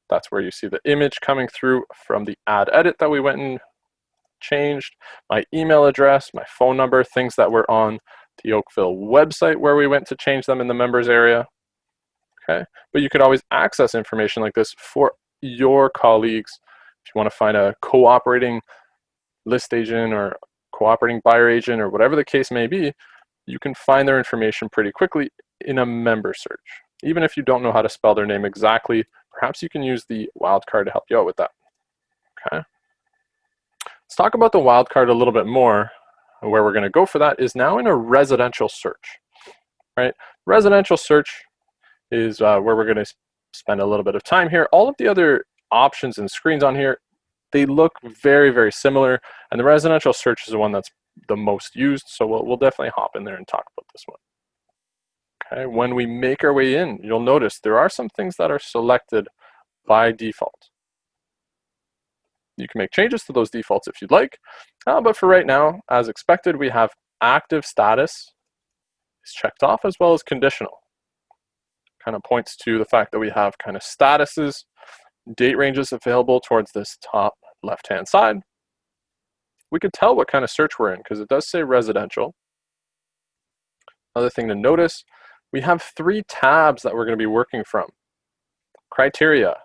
That's where you see the image coming through from the add edit that we went and changed, my email address, my phone number, things that were on the Oakville website where we went to change them in the members area. Okay, but you could always access information like this for your colleagues. If you want to find a cooperating list agent or cooperating buyer agent or whatever the case may be, you can find their information pretty quickly in a member search. Even if you don't know how to spell their name exactly, perhaps you can use the wildcard to help you out with that. Okay. Let's talk about the wildcard a little bit more. Where we're going to go for that is now in a residential search. Right? Residential search is where we're going to spend a little bit of time here. All of the other options and screens on here, they look very, very similar, and the residential search is the one that's the most used, so we'll definitely hop in there and talk about this one. Okay, when we make our way in, you'll notice there are some things that are selected by default. You can make changes to those defaults if you'd like, but for right now, as expected, we have active status is checked off, as well as conditional. Kind of points to the fact that we have kind of statuses, date ranges available towards this top left-hand side. We could tell what kind of search we're in because it does say residential. Another thing to notice, we have 3 tabs that we're going to be working from. Criteria,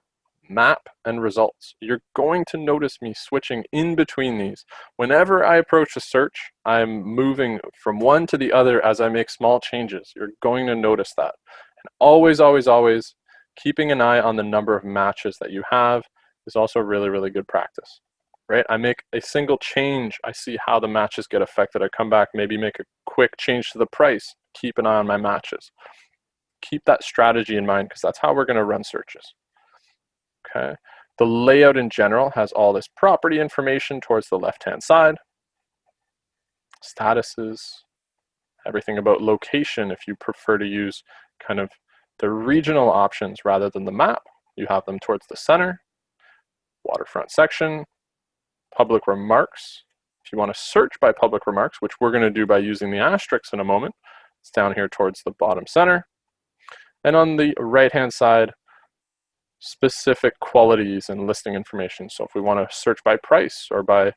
map, and results. You're going to notice me switching in between these. Whenever I approach a search, I'm moving from one to the other as I make small changes. You're going to notice that. And always, always, always, keeping an eye on the number of matches that you have is also really, really good practice. Right? I make a single change, I see how the matches get affected. I come back, maybe make a quick change to the price, keep an eye on my matches. Keep that strategy in mind because that's how we're going to run searches. Okay. The layout in general has all this property information towards the left-hand side. Statuses, everything about location if you prefer to use kind of the regional options rather than the map. You have them towards the center. Waterfront section. Public remarks. If you want to search by public remarks, which we're going to do by using the asterisks in a moment, It's down here towards the bottom center. And on the right-hand side, specific qualities and listing information. So if we want to search by price or by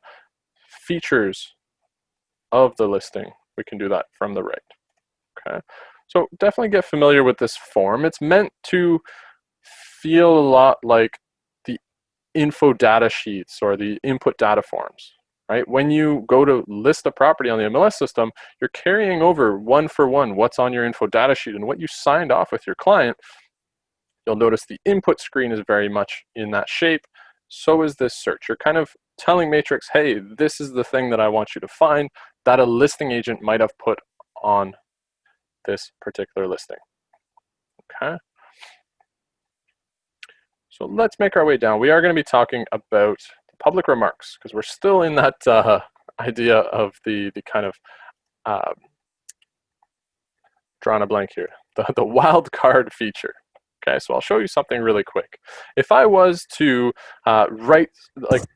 features of the listing, we can do that from the right. Okay, so definitely get familiar with this form. It's meant to feel a lot like the info data sheets or the input data forms, right? When you go to list a property on the MLS system, you're carrying over one for one what's on your info data sheet and what you signed off with your client. You'll notice the input screen is very much in that shape. So is this search. You're kind of telling Matrix, hey, this is the thing that I want you to find that a listing agent might have put on this particular listing. Okay. So let's make our way down. We are going to be talking about public remarks because we're still in that idea of the kind of drawing a blank here, the wild card feature. Okay, so I'll show you something really quick. If I was to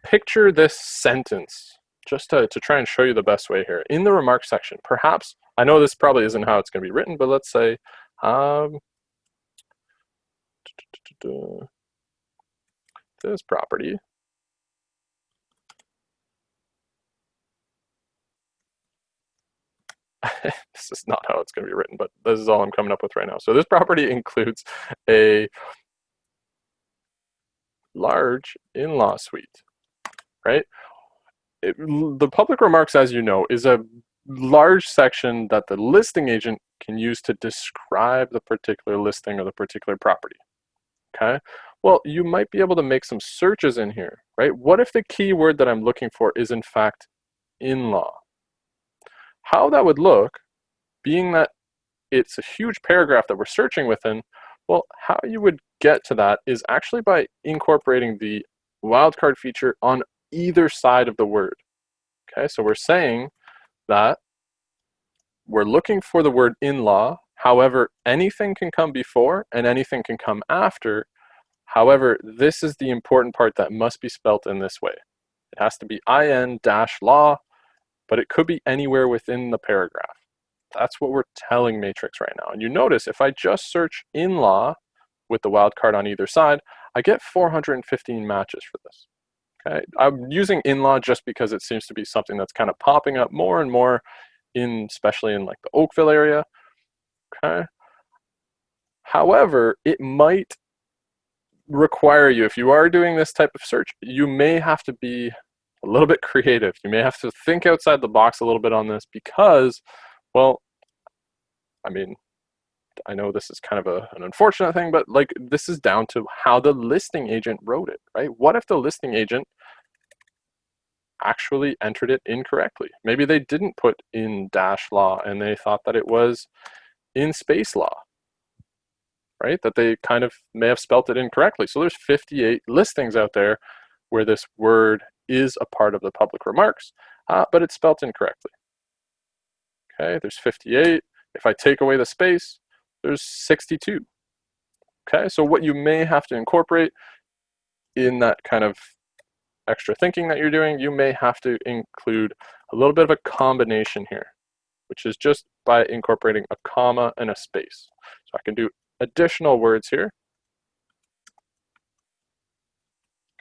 picture this sentence, just to try and show you the best way here, in the remarks section, perhaps, I know this probably isn't how it's going to be written, but let's say, this property this is not how it's going to be written, but this is all I'm coming up with right now. So this property includes a large in-law suite, right? The public remarks, as you know, is a large section that the listing agent can use to describe the particular listing or the particular property. Okay, well, you might be able to make some searches in here, right? What if the keyword that I'm looking for is in fact in-law? How that would look, being that it's a huge paragraph that we're searching within, well, how you would get to that is actually by incorporating the wildcard feature on either side of the word. Okay, so we're saying that we're looking for the word in-law. However, anything can come before and anything can come after. However, this is the important part that must be spelt in this way. It has to be in-law, but it could be anywhere within the paragraph. That's what we're telling Matrix right now. And you notice if I just search in-law with the wildcard on either side, I get 415 matches for this. Okay, I'm using in-law just because it seems to be something that's kind of popping up more and more especially in like the Oakville area. Okay. However, it might require you, if you are doing this type of search, you may have to be a little bit creative. You may have to think outside the box a little bit on this because, well, I mean, I know this is kind of an unfortunate thing, but like this is down to how the listing agent wrote it, right? What if the listing agent actually entered it incorrectly? Maybe they didn't put in dash law and they thought that it was in space law, right? That they kind of may have spelt it incorrectly. So there's 58 listings out there where this word is a part of the public remarks, but it's spelt incorrectly. Okay, there's 58. If I take away the space, there's 62. Okay, so what you may have to incorporate in that kind of extra thinking that you're doing, you may have to include a little bit of a combination here, which is just by incorporating a comma and a space. So I can do additional words here.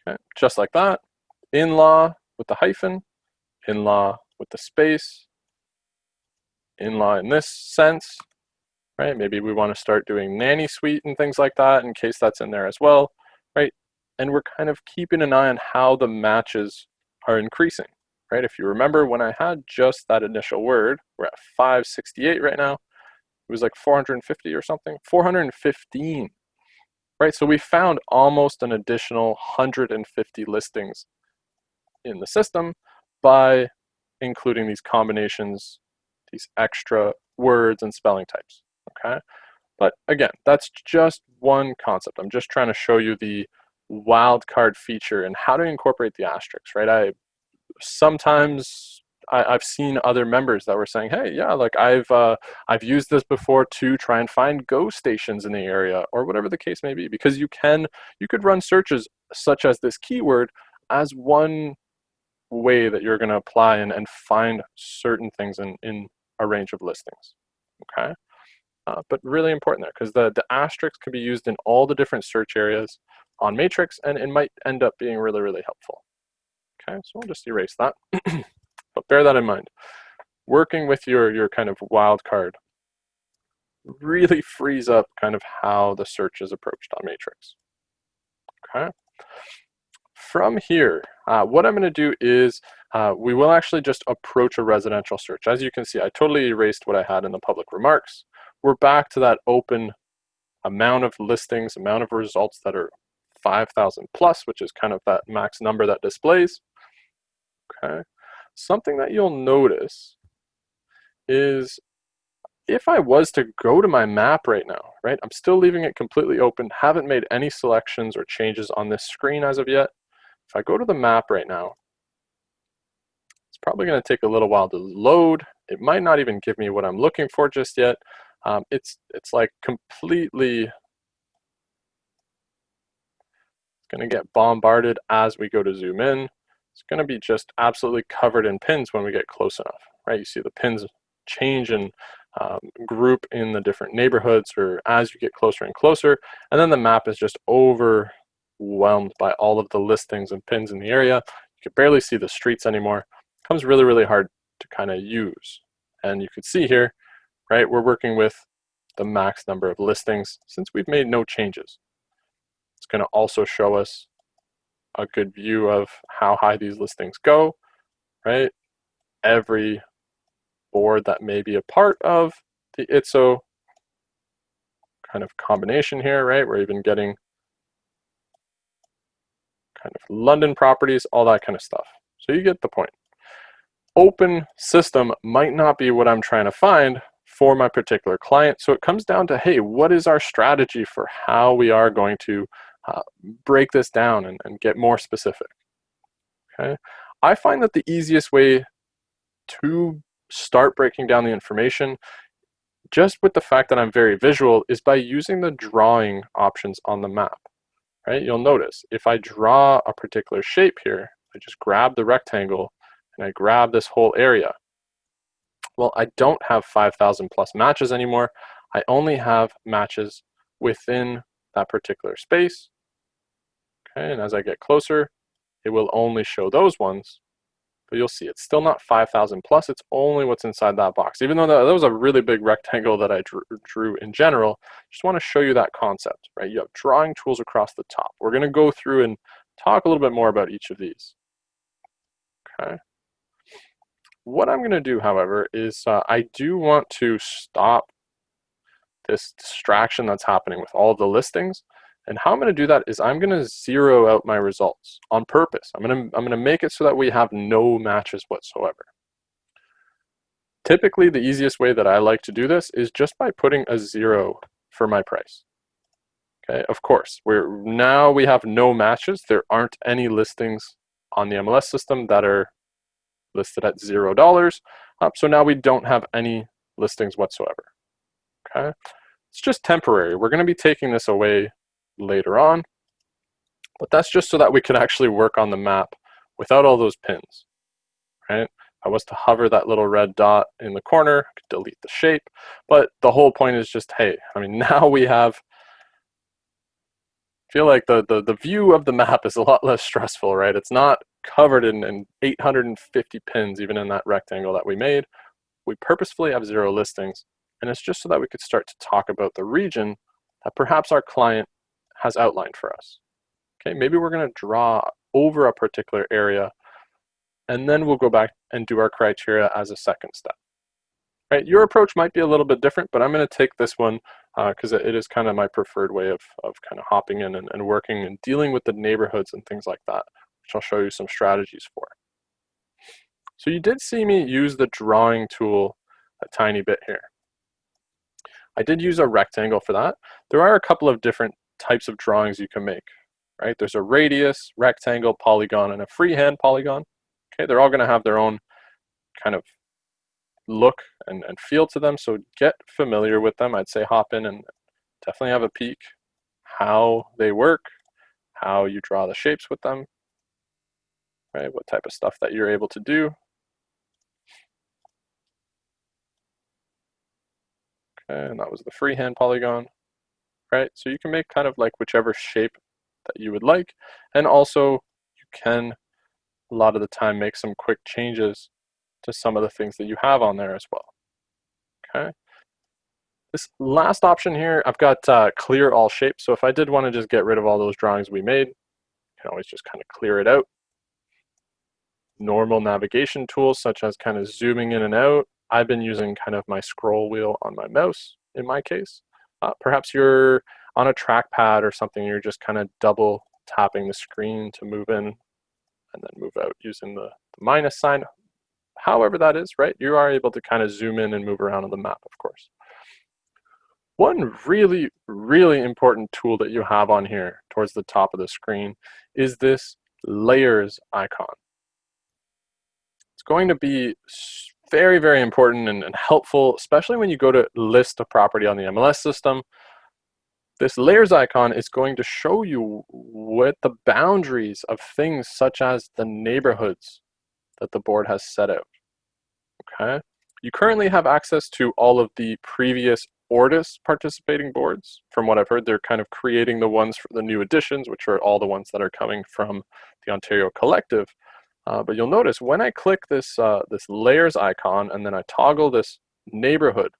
Okay, just like that. In-law with the hyphen, in-law with the space, in-law in this sense, right? Maybe we want to start doing nanny suite and things like that in case that's in there as well, right? And we're kind of keeping an eye on how the matches are increasing, right? If you remember when I had just that initial word, we're at 568 right now. It was like 450 or something, 415, right? So we found almost an additional 150 listings in the system by including these combinations, these extra words and spelling types, okay? But again, that's just one concept. I'm just trying to show you the wildcard feature and how to incorporate the asterisks, right? I've seen other members that were saying, hey, yeah, like I've used this before to try and find GO stations in the area or whatever the case may be, because you could run searches such as this keyword as one way that you're going to apply and find certain things in a range of listings. okay? But really important there, because the asterisk can be used in all the different search areas on Matrix, and it might end up being really, really helpful. Okay, so we'll just erase that. But bear that in mind. Working with your kind of wildcard really frees up kind of how the search is approached on Matrix. Okay. From here, what I'm going to do is we will actually just approach a residential search. As you can see, I totally erased what I had in the public remarks. We're back to that open amount of listings, amount of results that are 5,000 plus, which is kind of that max number that displays. Okay. Something that you'll notice is if I was to go to my map right now, right, I'm still leaving it completely open, haven't made any selections or changes on this screen as of yet. If I go to the map right now, it's probably going to take a little while to load. It might not even give me what I'm looking for just yet. It's like completely going to get bombarded as we go to zoom in. It's going to be just absolutely covered in pins when we get close enough, right? You see the pins change and group in the different neighborhoods or as you get closer and closer, and then the map is just overwhelmed by all of the listings and pins in the area. You can barely see the streets anymore. It becomes really, really hard to kind of use. And you can see here, right, we're working with the max number of listings since we've made no changes. It's going to also show us a good view of how high these listings go, right? Every board that may be a part of the ITSO kind of combination here, right? We're even getting kind of London properties, all that kind of stuff. So you get the point. Open system might not be what I'm trying to find for my particular client. So it comes down to, hey, what is our strategy for how we are going to break this down and get more specific? Okay. I find that the easiest way to start breaking down the information, just with the fact that I'm very visual, is by using the drawing options on the map, right? You'll notice if I draw a particular shape here, I just grab the rectangle and I grab this whole area. Well, I don't have 5,000 plus matches anymore. I only have matches within that particular space. Okay, and as I get closer, it will only show those ones. But you'll see it's still not 5,000 plus, it's only what's inside that box. Even though that was a really big rectangle that I drew in general, just want to show you that concept, right? You have drawing tools across the top. We're going to go through and talk a little bit more about each of these. Okay. What I'm going to do, however, is I do want to stop this distraction that's happening with all of the listings. And how I'm going to do that is I'm going to zero out my results on purpose. I'm going to make it so that we have no matches whatsoever. Typically, the easiest way that I like to do this is just by putting a 0 for my price. Okay, of course, now we have no matches. There aren't any listings on the MLS system that are listed at $0. So now we don't have any listings whatsoever. Okay, it's just temporary. We're going to be taking this away later on, but that's just so that we can actually work on the map without all those pins, right? If I was to hover that little red dot in the corner, I could delete the shape, but the whole point is just, hey, I mean, now we have, I feel like the view of the map is a lot less stressful, right? It's not covered in 850 pins, even in that rectangle that we made. We purposefully have 0 listings, and it's just so that we could start to talk about the region that perhaps our client has outlined for us. Okay, maybe we're going to draw over a particular area, and then we'll go back and do our criteria as a second step. Right, your approach might be a little bit different, but I'm going to take this one because it is kind of my preferred way of kind of hopping in and working and dealing with the neighborhoods and things like that, which I'll show you some strategies for. So you did see me use the drawing tool a tiny bit here. I did use a rectangle for that. There are a couple of different types of drawings you can make, right? There's a radius, rectangle, polygon, and a freehand polygon. Okay, they're all going to have their own kind of look and feel to them, so get familiar with them. I'd say hop in and definitely have a peek how they work, how you draw the shapes with them, right? What type of stuff that you're able to do. Okay, and that was the freehand polygon, right? So you can make kind of like whichever shape that you would like, and also you can a lot of the time make some quick changes to some of the things that you have on there as well. Okay. This last option here, I've got clear all shapes. So if I did want to just get rid of all those drawings we made, you can always just kind of clear it out. Normal navigation tools such as kind of zooming in and out. I've been using kind of my scroll wheel on my mouse in my case. Perhaps you're on a trackpad or something, you're just kind of double tapping the screen to move in and then move out using the minus sign. However that is, right? You are able to kind of zoom in and move around on the map, of course. One really, really important tool that you have on here towards the top of the screen is this layers icon. It's going to be very, very important and helpful, especially when you go to list a property on the MLS system. This layers icon is going to show you what the boundaries of things such as the neighborhoods that the board has set out. Okay. You currently have access to all of the previous ORDIS participating boards. From what I've heard, they're kind of creating the ones for the new additions, which are all the ones that are coming from the Ontario Collective. But you'll notice when I click this, this layers icon and then I toggle this neighborhood,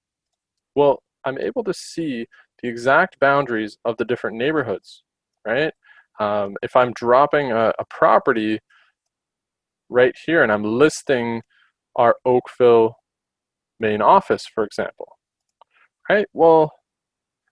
well, I'm able to see the exact boundaries of the different neighborhoods, right? If I'm dropping a property right here and I'm listing our Oakville main office, for example, right? Well,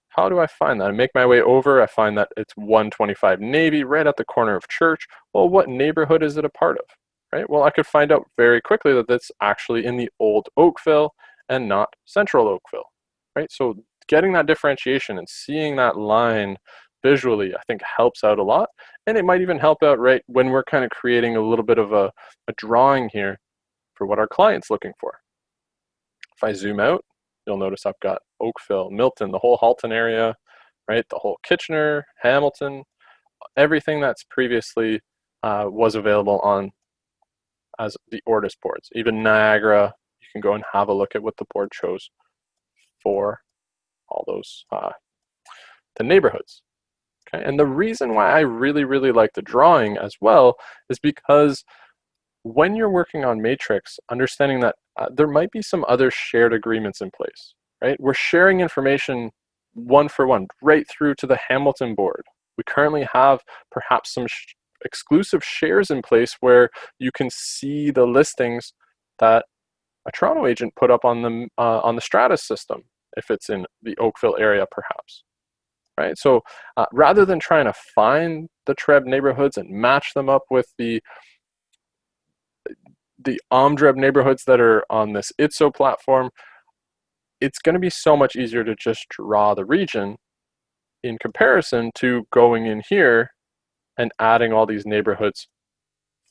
how do I find that? I make my way over, I find that it's 125 Navy right at the corner of Church. Well, what neighborhood is it a part of, right? Well, I could find out very quickly that it's actually in the old Oakville and not Central Oakville, right? So getting that differentiation and seeing that line visually, I think helps out a lot. And it might even help out right when we're kind of creating a little bit of a drawing here for what our client's looking for. If I zoom out, you'll notice I've got Oakville, Milton, the whole Halton area, right? The whole Kitchener, Hamilton, everything that's previously was available on as the ORDIS boards. Even Niagara, you can go and have a look at what the board chose for all those, the neighborhoods. Okay, and the reason why I really, really like the drawing as well is because when you're working on Matrix, understanding that there might be some other shared agreements in place, right? We're sharing information one for one, right through to the Hamilton board. We currently have perhaps some exclusive shares in place where you can see the listings that a Toronto agent put up on the Stratus system, if it's in the Oakville area perhaps. Right? So rather than trying to find the TREB neighborhoods and match them up with the OMDREB neighborhoods that are on this ITSO platform, it's going to be so much easier to just draw the region in comparison to going in here and adding all these neighborhoods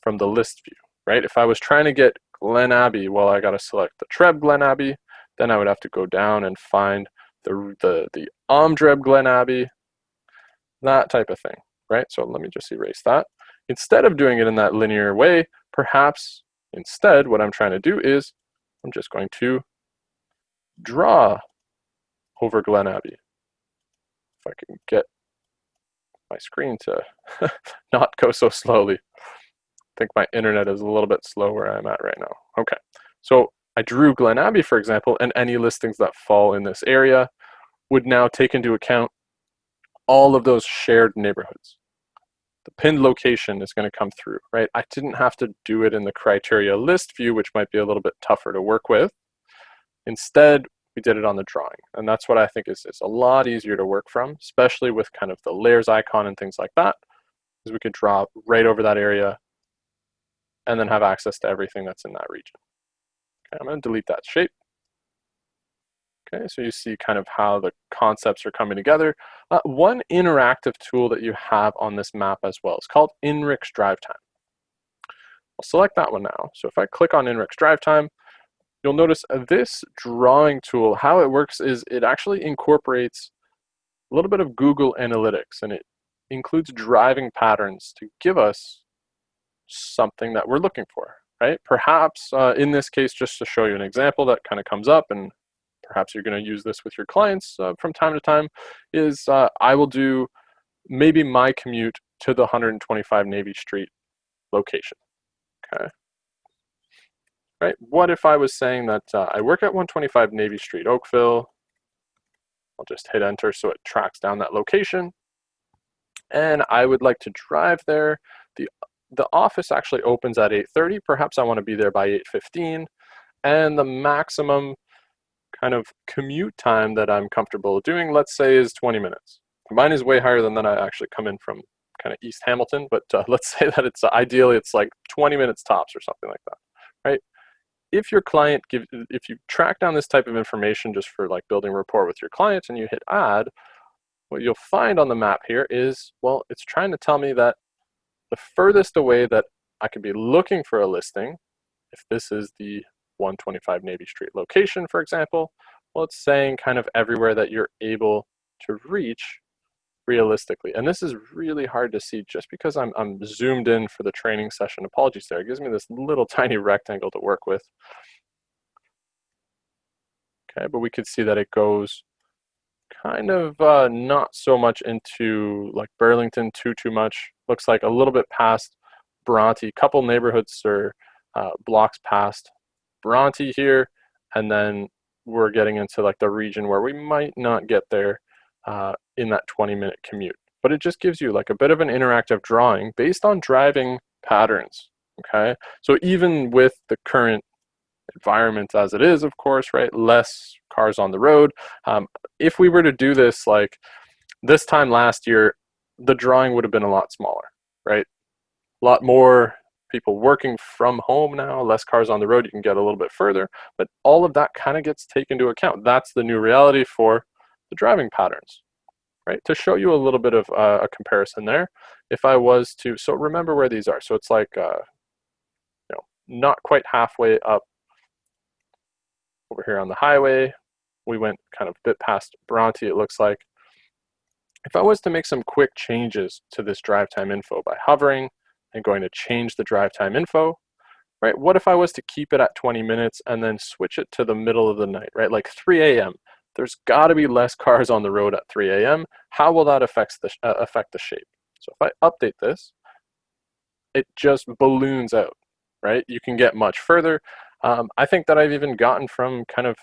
from the list view, right? If I was trying to get Glen Abbey, well, I got to select the TREB Glen Abbey, then I would have to go down and find the OMDREB Glen Abbey, that type of thing, right? So let me just erase that. Instead of doing it in that linear way, perhaps instead what I'm trying to do is I'm just going to draw over Glen Abbey. If I can get my screen to not go so slowly. I think my internet is a little bit slow where I'm at right now. Okay, so I drew Glen Abbey, for example, and any listings that fall in this area would now take into account all of those shared neighborhoods. The pinned location is going to come through, right? I didn't have to do it in the criteria list view, which might be a little bit tougher to work with. Instead, we did it on the drawing. And that's what I think is a lot easier to work from, especially with kind of the layers icon and things like that, is we could draw right over that area and then have access to everything that's in that region. Okay, I'm going to delete that shape. Okay, so you see kind of how the concepts are coming together. One interactive tool that you have on this map as well is called INRIX Drive Time. I'll select that one now. So if I click on INRIX Drive Time, you'll notice this drawing tool, how it works is it actually incorporates a little bit of Google Analytics, and it includes driving patterns to give us something that we're looking for, right? Perhaps in this case, just to show you an example that kind of comes up, and perhaps you're going to use this with your clients from time to time, is I will do maybe my commute to the 125 Navy Street location. Okay. Right. What if I was saying that I work at 125 Navy Street, Oakville? I'll just hit enter so it tracks down that location. And I would like to drive there. The office actually opens at 8:30. Perhaps I want to be there by 8:15. And the maximum kind of commute time that I'm comfortable doing, let's say, is 20 minutes. Mine is way higher than that. I actually come in from kind of East Hamilton, but let's say that it's ideally it's like 20 minutes tops or something like that, right? If your client if you track down this type of information just for like building rapport with your client and you hit add, what you'll find on the map here is, well, it's trying to tell me that the furthest away that I could be looking for a listing, if this is the 125 Navy Street location, for example, well, it's saying kind of everywhere that you're able to reach realistically. And this is really hard to see just because I'm zoomed in for the training session. Apologies there. It gives me this little tiny rectangle to work with. Okay, but we could see that it goes kind of not so much into like Burlington too much. Looks like a little bit past Bronte, couple neighborhoods or blocks past Bronte here, and then we're getting into like the region where we might not get there in that 20-minute commute. But it just gives you like a bit of an interactive drawing based on driving patterns, okay? So even with the current environment as it is, of course, right, less cars on the road, if we were to do this like this time last year, the drawing would have been a lot smaller, right? A lot more people working from home now, less cars on the road, you can get a little bit further, but all of that kind of gets taken into account. That's the new reality for the driving patterns, right? To show you a little bit of a comparison there, if I was to, so remember where these are. So it's like, not quite halfway up over here on the highway. We went kind of a bit past Bronte, it looks like. If I was to make some quick changes to this drive time info by hovering and going to change the drive time info, right? What if I was to keep it at 20 minutes and then switch it to the middle of the night, right? Like 3 a.m. There's got to be less cars on the road at 3 a.m. How will that affect the shape? So if I update this, it just balloons out, right? You can get much further. I think that I've even gotten from kind of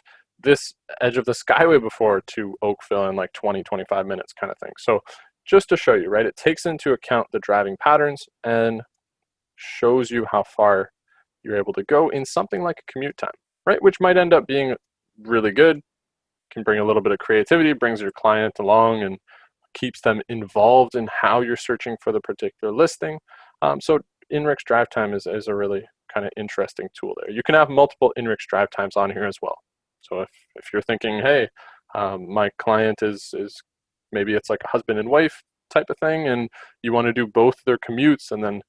this edge of the Skyway before to Oakville in like 20-25 minutes kind of thing. So just to show you, right, it takes into account the driving patterns and shows you how far you're able to go in something like a commute time, right? Which might end up being really good, can bring a little bit of creativity, brings your client along and keeps them involved in how you're searching for the particular listing. So INRIX drive time is a really kind of interesting tool there. You can have multiple INRIX drive times on here as well. So if you're thinking, hey, my client is maybe it's like a husband and wife type of thing, and you want to do both their commutes and then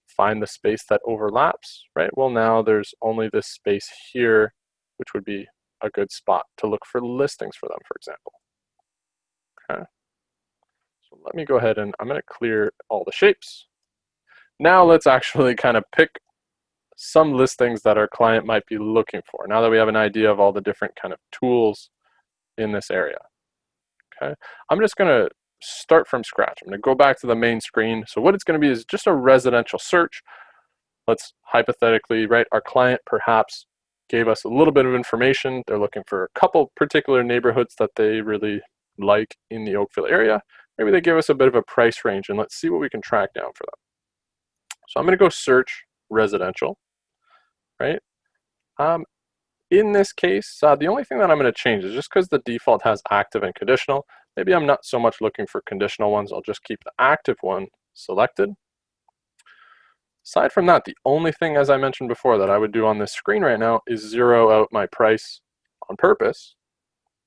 find the space that overlaps, right? Well, now there's only this space here, which would be a good spot to look for listings for them, for example. Okay. So let me go ahead and I'm going to clear all the shapes. Now let's actually kind of pick some listings that our client might be looking for, now that we have an idea of all the different kind of tools in this area. Okay, I'm just going to start from scratch. I'm going to go back to the main screen. So what it's going to be is just a residential search. Let's hypothetically, right, our client perhaps gave us a little bit of information. They're looking for a couple particular neighborhoods that they really like in the Oakville area. Maybe they give us a bit of a price range, and let's see what we can track down for them. So I'm going to go search residential, right? In this case, the only thing that I'm going to change is just because the default has active and conditional, maybe I'm not so much looking for conditional ones. I'll just keep the active one selected. Aside from that, the only thing, as I mentioned before, that I would do on this screen right now is zero out my price on purpose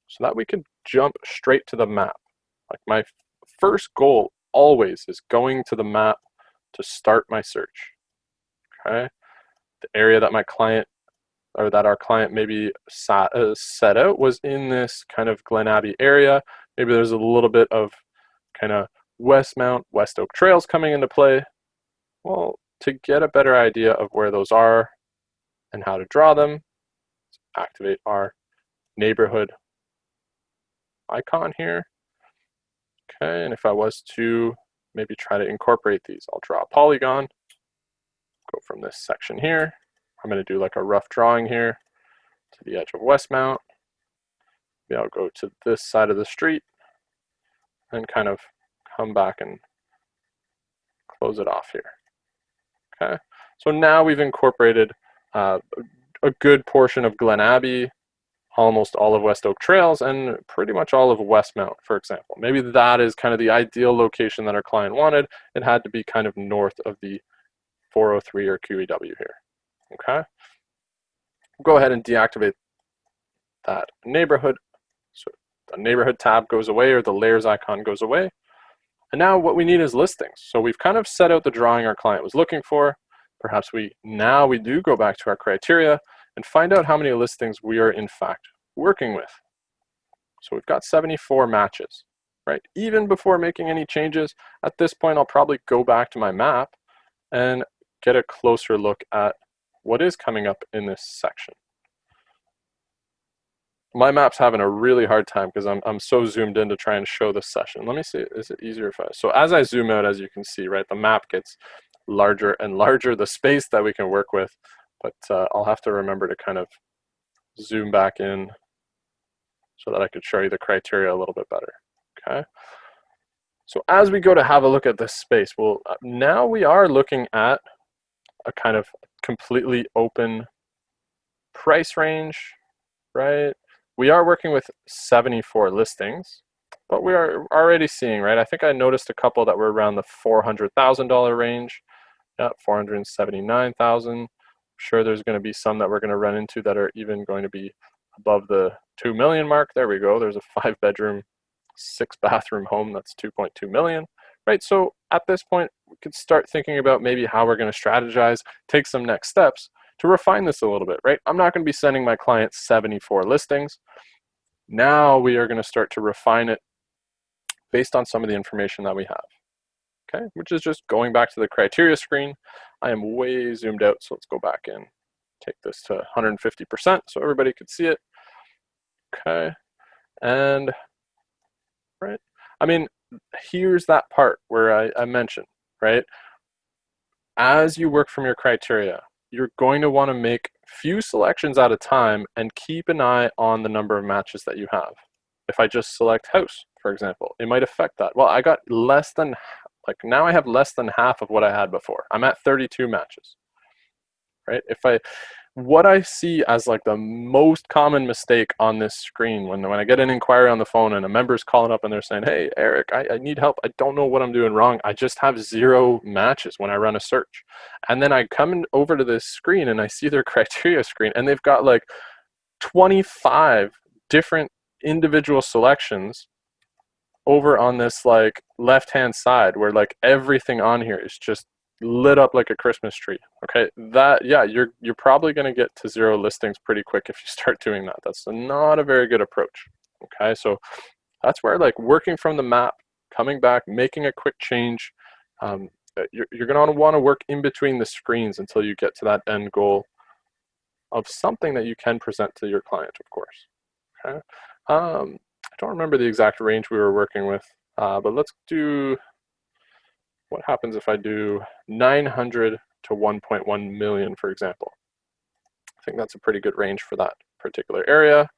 so that we could jump straight to the map. Like my first goal always is going to the map to start my search. Okay, the area that my client or that our client maybe set out was in this kind of Glen Abbey area. Maybe there's a little bit of kind of Westmount, West Oak trails coming into play. Well, to get a better idea of where those are and how to draw them, let's activate our neighborhood icon here. Okay, and if I was to maybe try to incorporate these, I'll draw a polygon, go from this section here. I'm going to do like a rough drawing here to the edge of Westmount. Maybe I'll go to this side of the street and kind of come back and close it off here. Okay, so now we've incorporated a good portion of Glen Abbey, almost all of West Oak Trails, and pretty much all of Westmount, for example. Maybe that is kind of the ideal location that our client wanted. It had to be kind of north of the 403 or QEW here. Okay, go ahead and deactivate that neighborhood. So the neighborhood tab goes away, or the layers icon goes away. And now what we need is listings. So we've kind of set out the drawing our client was looking for. Perhaps we do go back to our criteria and find out how many listings we are in fact working with. So we've got 74 matches, right? Even before making any changes, at this point I'll probably go back to my map and get a closer look at what is coming up in this section. My map's having a really hard time because I'm so zoomed in to try and show this session. Let me see, is it easier if so as I zoom out, as you can see, right, the map gets larger and larger, the space that we can work with, but I'll have to remember to kind of zoom back in so that I could show you the criteria a little bit better, okay? So as we go to have a look at this space, well, now we are looking at a kind of completely open price range, right? We are working with 74 listings, but we are already seeing, right? I think I noticed a couple that were around the $400,000 range. Yeah, 479,000. Sure, there's going to be some that we're going to run into that are even going to be above the 2 million mark. There we go. There's a 5-bedroom, 6-bathroom home that's 2.2 million, right? So at this point, we could start thinking about maybe how we're going to strategize, take some next steps to refine this a little bit, right? I'm not going to be sending my clients 74 listings. Now we are going to start to refine it based on some of the information that we have, okay? Which is just going back to the criteria screen. I am way zoomed out, so let's go back in. Take this to 150% so everybody could see it, okay? And, right, I mean, here's that part where I mentioned, right? As you work from your criteria, you're going to want to make few selections at a time and keep an eye on the number of matches that you have. If I just select house, for example, it might affect that. Well, I got less than, like now I have less than half of what I had before. I'm at 32 matches, right? What I see as like the most common mistake on this screen when I get an inquiry on the phone and a member's calling up and they're saying, hey, Eric, I need help. I don't know what I'm doing wrong. I just have 0 matches when I run a search. And then I come over to this screen and I see their criteria screen and they've got like 25 different individual selections over on this like left-hand side where like everything on here is just lit up like a Christmas tree. Okay, that, yeah, you're probably going to get to 0 listings pretty quick if you start doing that. That's not a very good approach. Okay, so that's where like working from the map, coming back, making a quick change, you're going to want to work in between the screens until you get to that end goal of something that you can present to your client, of course. Okay, I don't remember the exact range we were working with, but let's do, what happens if I do 900 to 1.1 million, for example? I think that's a pretty good range for that particular area.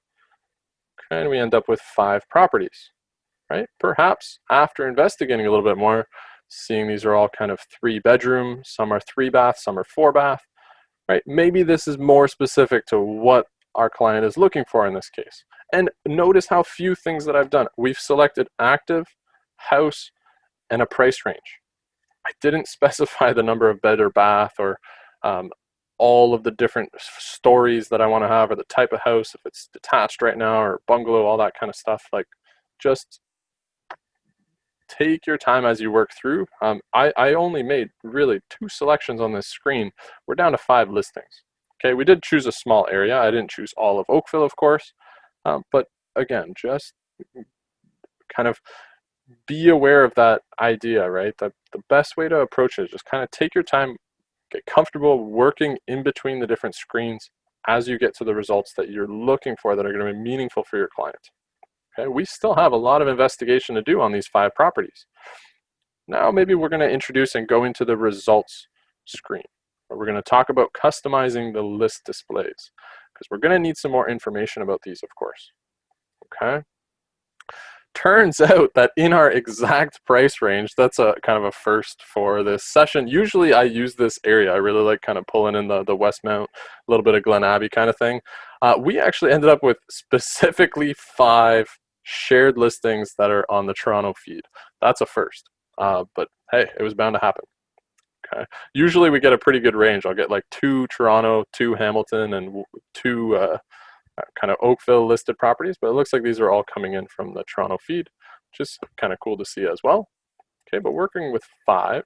Okay, and we end up with 5 properties, right? Perhaps after investigating a little bit more, seeing these are all kind of 3-bedroom, some are 3-bath, some are 4-bath, right? Maybe this is more specific to what our client is looking for in this case. And notice how few things that I've done. We've selected active, house, and a price range. I didn't specify the number of bed or bath or all of the different stories that I want to have or the type of house, if it's detached right now or bungalow, all that kind of stuff. Like, just take your time as you work through. I only made really 2 selections on this screen. We're down to 5 listings. Okay, we did choose a small area. I didn't choose all of Oakville, of course. But again, just kind of be aware of that idea, right? That the best way to approach it is just kind of take your time, get comfortable working in between the different screens, as you get to the results that you're looking for that are going to be meaningful for your client. Okay, we still have a lot of investigation to do on these 5 properties. Now maybe we're going to introduce and go into the results screen, where we're going to talk about customizing the list displays, because we're going to need some more information about these, of course. Okay. Turns out that in our exact price range, that's a kind of a first for this session. Usually I use this area. I really like kind of pulling in the Westmount, a little bit of Glen Abbey kind of thing. We actually ended up with specifically 5 shared listings that are on the Toronto feed. That's a first, but hey, it was bound to happen. Okay. Usually we get a pretty good range. I'll get like 2 Toronto, 2 Hamilton, and 2 kind of Oakville listed properties, but it looks like these are all coming in from the Toronto feed, which is kind of cool to see as well. Okay, but working with 5.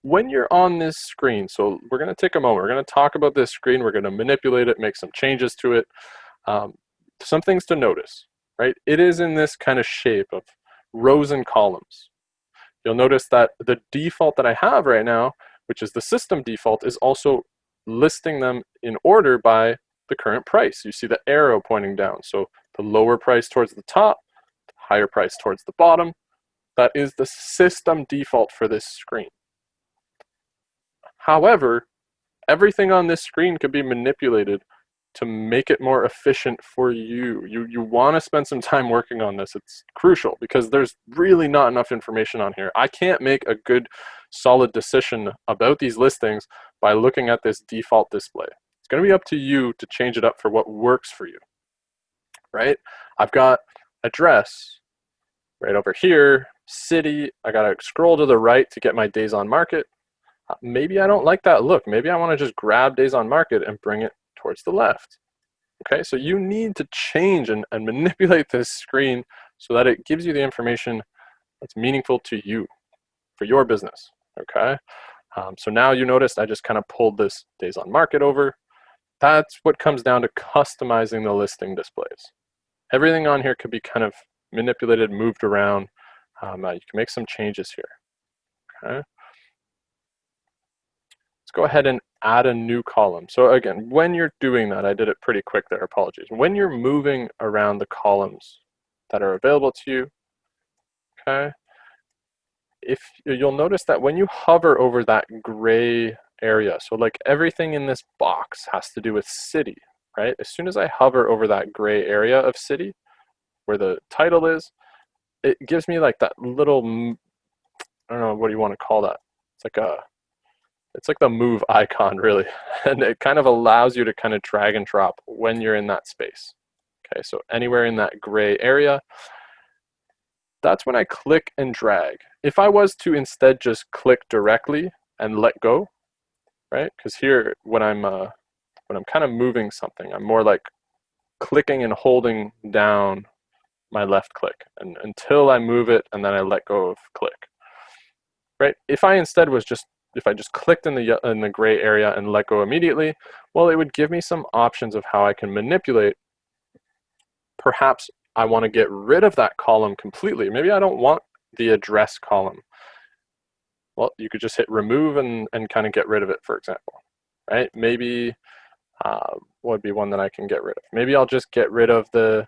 When you're on this screen, so we're going to take a moment, we're going to talk about this screen, we're going to manipulate it, make some changes to it. Some things to notice, right? It is in this kind of shape of rows and columns. You'll notice that the default that I have right now, which is the system default, is also listing them in order by the current price. You see the arrow pointing down. So the lower price towards the top, the higher price towards the bottom. That is the system default for this screen. However, everything on this screen could be manipulated to make it more efficient for you. You want to spend some time working on this. It's crucial because there's really not enough information on here. I can't make a good, solid decision about these listings by looking at this default display. It's going to be up to you to change it up for what works for you, right? I've got address right over here, city. I got to scroll to the right to get my days on market. Maybe I don't like that look. Maybe I want to just grab days on market and bring it towards the left. Okay, so you need to change and manipulate this screen so that it gives you the information that's meaningful to you for your business. Okay, so now you noticed I just kind of pulled this days on market over. That's what comes down to customizing the listing displays. Everything on here could be kind of manipulated, moved around. You can make some changes here. Okay. Let's go ahead and add a new column. So again, when you're doing that, I did it pretty quick there, apologies. When you're moving around the columns that are available to you, okay, if you'll notice that when you hover over that gray area, so like everything in this box has to do with city, right? As soon as I hover over that gray area of city where the title is, it gives me like that little, I don't know, what do you want to call that? It's like the move icon, really. And it kind of allows you to kind of drag and drop when you're in that space. Okay, so anywhere in that gray area, that's when I click and drag. If I was to instead just click directly and let go, right? Because here, when I'm kind of moving something, I'm more like clicking and holding down my left click and until I move it and then I let go of click, right? If I instead was if I just clicked in the gray area and let go immediately, well, it would give me some options of how I can manipulate. Perhaps I want to get rid of that column completely. Maybe I don't want the address column. Well, you could just hit remove and kind of get rid of it, for example, right? Maybe what would be one that I can get rid of? Maybe I'll just get rid of the,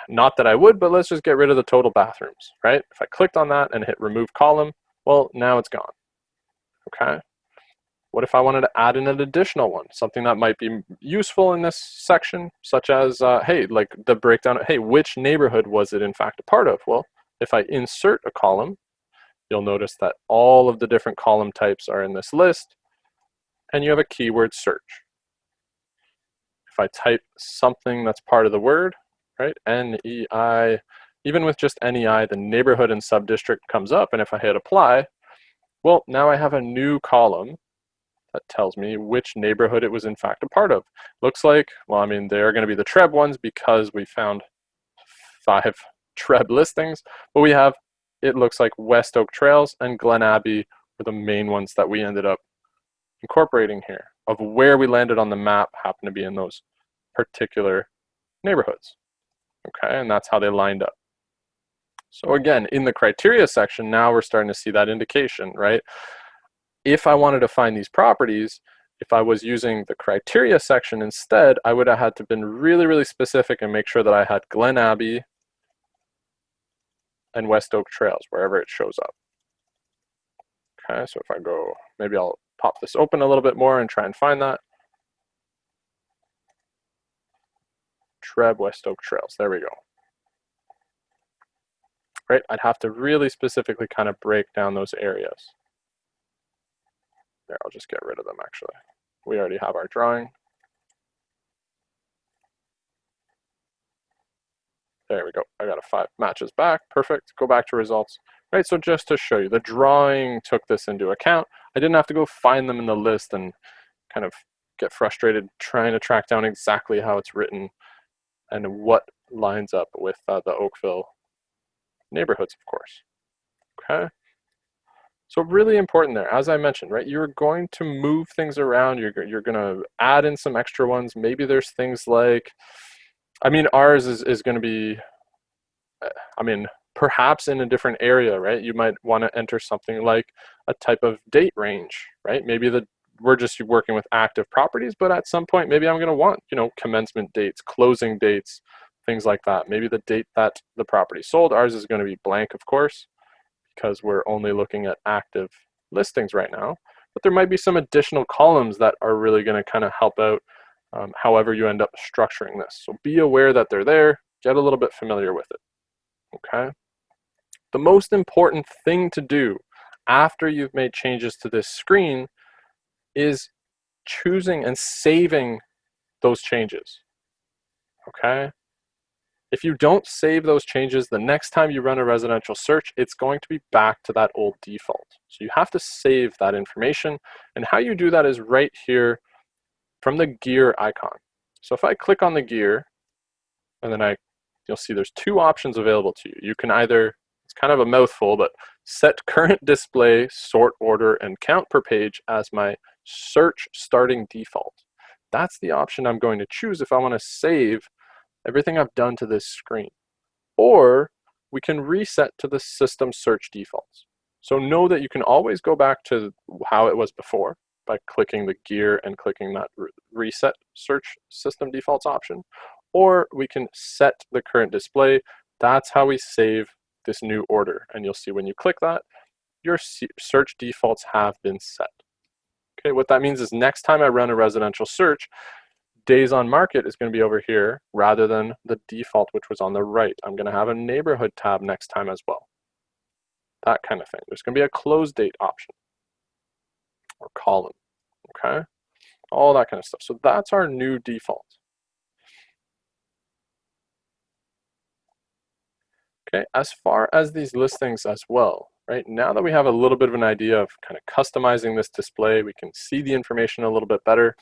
not that I would, but let's just get rid of the total bathrooms, right? If I clicked on that and hit remove column, well, now it's gone, okay? What if I wanted to add in an additional one, something that might be useful in this section, such as, hey, like the breakdown, hey, which neighborhood was it in fact a part of? Well, if I insert a column, you'll notice that all of the different column types are in this list, and you have a keyword search. If I type something that's part of the word, right, NEI, even with just NEI, the neighborhood and subdistrict comes up, and if I hit apply, well, now I have a new column that tells me which neighborhood it was in fact a part of. Looks like, well, I mean, they're going to be the TREB ones because we found 5 TREB listings, but we have, it looks like West Oak Trails and Glen Abbey were the main ones that we ended up incorporating here. Of where we landed on the map happened to be in those particular neighborhoods. Okay, and that's how they lined up. So again, in the criteria section, now we're starting to see that indication, right? If I wanted to find these properties, If I was using the criteria section instead, I would have had to been really, really specific and make sure that I had Glen Abbey and West Oak Trails, wherever it shows up. Okay, so if I go, maybe I'll pop this open a little bit more and try and find that. OMDREB West Oak Trails, there we go. Right, I'd have to really specifically kind of break down those areas. There, I'll just get rid of them actually. We already have our drawing. There we go, I got a 5 matches back, perfect, go back to results. Right, so just to show you, the drawing took this into account. I didn't have to go find them in the list and kind of get frustrated trying to track down exactly how it's written and what lines up with the Oakville neighborhoods, of course. Okay, so really important there, as I mentioned, right? You're going to move things around. You're going to add in some extra ones. Maybe there's things like, I mean, ours is going to be, I mean, perhaps in a different area, right? You might want to enter something like a type of date range, right? Maybe we're just working with active properties, but at some point, maybe I'm going to want, you know, commencement dates, closing dates, things like that. Maybe the date that the property sold. Ours is going to be blank, of course, because we're only looking at active listings right now. But there might be some additional columns that are really going to kind of help out however you end up structuring this. So be aware that they're there, get a little bit familiar with it, okay? The most important thing to do after you've made changes to this screen is choosing and saving those changes, okay? If you don't save those changes, the next time you run a residential search, it's going to be back to that old default. So you have to save that information, and how you do that is right here from the gear icon. So if I click on the gear, and then you'll see there's 2 options available to you. You can either, it's kind of a mouthful, but set current display, sort order, and count per page as my search starting default. That's the option I'm going to choose if I want to save everything I've done to this screen. Or we can reset to the system search defaults. So know that you can always go back to how it was before by clicking the gear and clicking that reset search system defaults option. Or we can set the current display. That's how we save this new order. And you'll see when you click that, your search defaults have been set. Okay, what that means is next time I run a residential search, days on market is going to be over here rather than the default, which was on the right. I'm going to have a neighborhood tab next time as well. That kind of thing. There's going to be a close date option or column, okay? All that kind of stuff. So that's our new default. Okay, as far as these listings as well, right? Now that we have a little bit of an idea of kind of customizing this display, we can see the information a little bit better.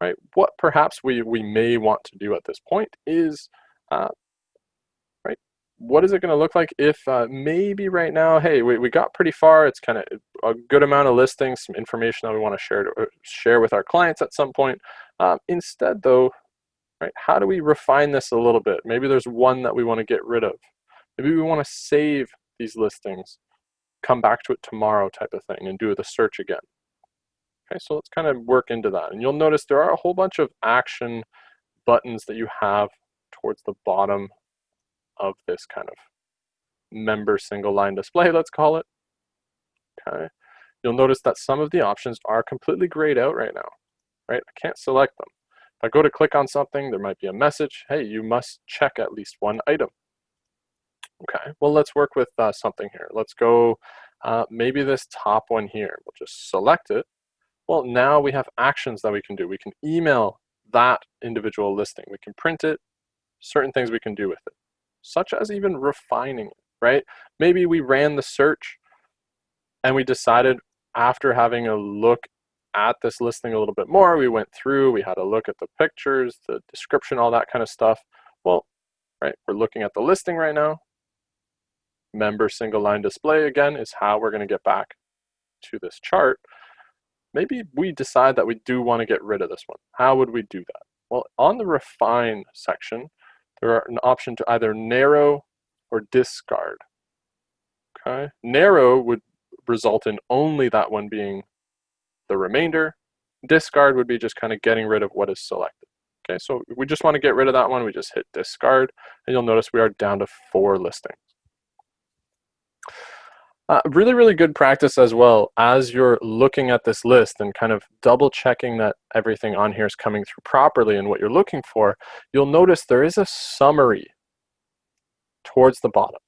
Right, what perhaps we may want to do at this point is, right, what is it going to look like if maybe right now, hey, we got pretty far, it's kind of a good amount of listings, some information that we want to share with our clients at some point. Instead though, right, how do we refine this a little bit? Maybe there's one that we want to get rid of. Maybe we want to save these listings, come back to it tomorrow type of thing, and do the search again. Okay, so let's kind of work into that. And you'll notice there are a whole bunch of action buttons that you have towards the bottom of this kind of member single line display, let's call it. Okay, you'll notice that some of the options are completely grayed out right now, right? I can't select them. If I go to click on something, there might be a message, hey, you must check at least one item. Okay, well, let's work with something here. Let's go, maybe this top one here. We'll just select it. Well, now we have actions that we can do. We can email that individual listing. We can print it, certain things we can do with it, such as even refining it, right? Maybe we ran the search and we decided after having a look at this listing a little bit more, we went through, we had a look at the pictures, the description, all that kind of stuff. Well, right, we're looking at the listing right now. Member single line display, again, is how we're going to get back to this chart. Maybe we decide that we do want to get rid of this one. How would we do that? Well, on the refine section, there are an option to either narrow or discard. Okay, narrow would result in only that one being the remainder. Discard would be just kind of getting rid of what is selected. Okay, so we just want to get rid of that one. We just hit discard, and you'll notice we are down to 4 listings. Really, really good practice as well as you're looking at this list and kind of double checking that everything on here is coming through properly and what you're looking for. You'll notice there is a summary towards the bottom.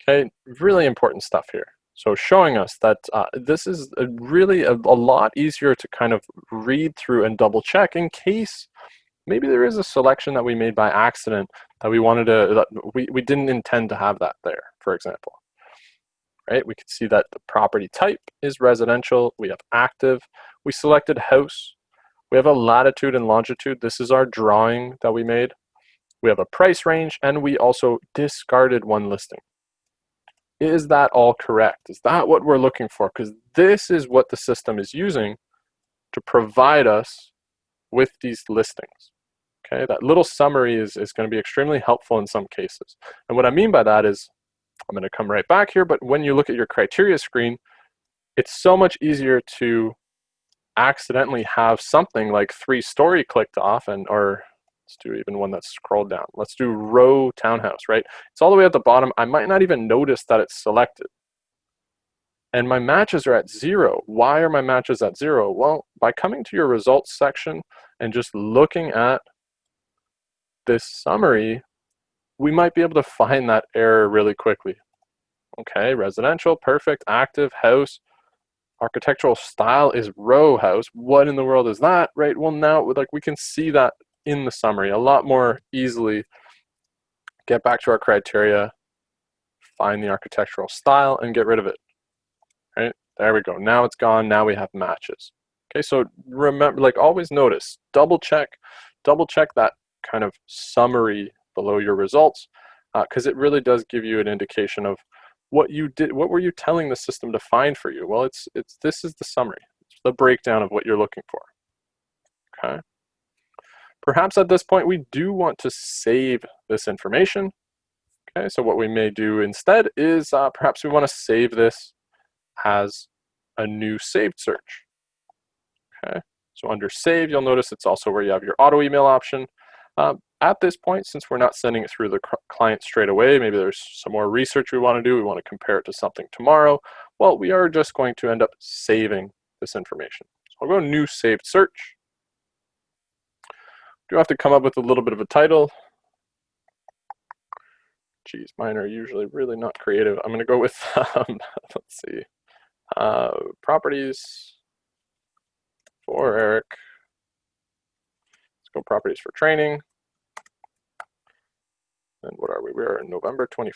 Okay, really important stuff here. So showing us that this is really a lot easier to kind of read through and double check in case maybe there is a selection that we made by accident that we wanted to, that we didn't intend to have that there, for example. Right, we can see that the property type is residential, we have active, we selected house, we have a latitude and longitude, this is our drawing that we made, we have a price range, and we also discarded 1 listing. Is that all correct? Is that what we're looking for? Because this is what the system is using to provide us with these listings. Okay, that little summary is going to be extremely helpful in some cases. And what I mean by that is, I'm going to come right back here, but when you look at your criteria screen, it's so much easier to accidentally have something like 3-story clicked off, and or let's do even one that's scrolled down. Let's do row townhouse, right? It's all the way at the bottom. I might not even notice that it's selected. And my matches are at 0. Why are my matches at 0? Well, by coming to your results section and just looking at this summary, we might be able to find that error really quickly. Okay, residential, perfect, active, house, architectural style is row house. What in the world is that, right? Well, now like we can see that in the summary a lot more easily. Get back to our criteria, find the architectural style, and get rid of it. Right, there we go. Now it's gone. Now we have matches. Okay, so remember, like always notice, double check that kind of summary below your results, because it really does give you an indication of what you did. What were you telling the system to find for you? Well, this is the summary. It's the breakdown of what you're looking for. Okay. Perhaps at this point we do want to save this information. Okay, so what we may do instead is perhaps we want to save this as a new saved search. Okay, so under save, you'll notice it's also where you have your auto email option. At this point, since we're not sending it through the client straight away, maybe there's some more research we want to do, we want to compare it to something tomorrow, well, we are just going to end up saving this information. So I'll go new saved search. Do have to come up with a little bit of a title. Geez, mine are usually really not creative. I'm going to go with, let's see, properties for Eric. Let's go properties for training. And what are we? We are in November 24th.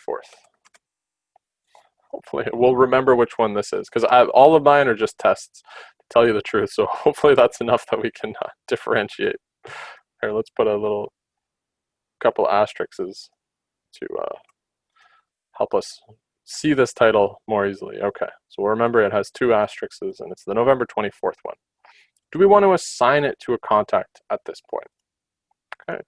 Hopefully we'll remember which one this is, because all of mine are just tests, to tell you the truth. So hopefully that's enough that we can differentiate. Here, let's put a couple asterisks to help us see this title more easily. Okay, so remember it has 2 asterisks, and it's the November 24th one. Do we want to assign it to a contact at this point? Okay,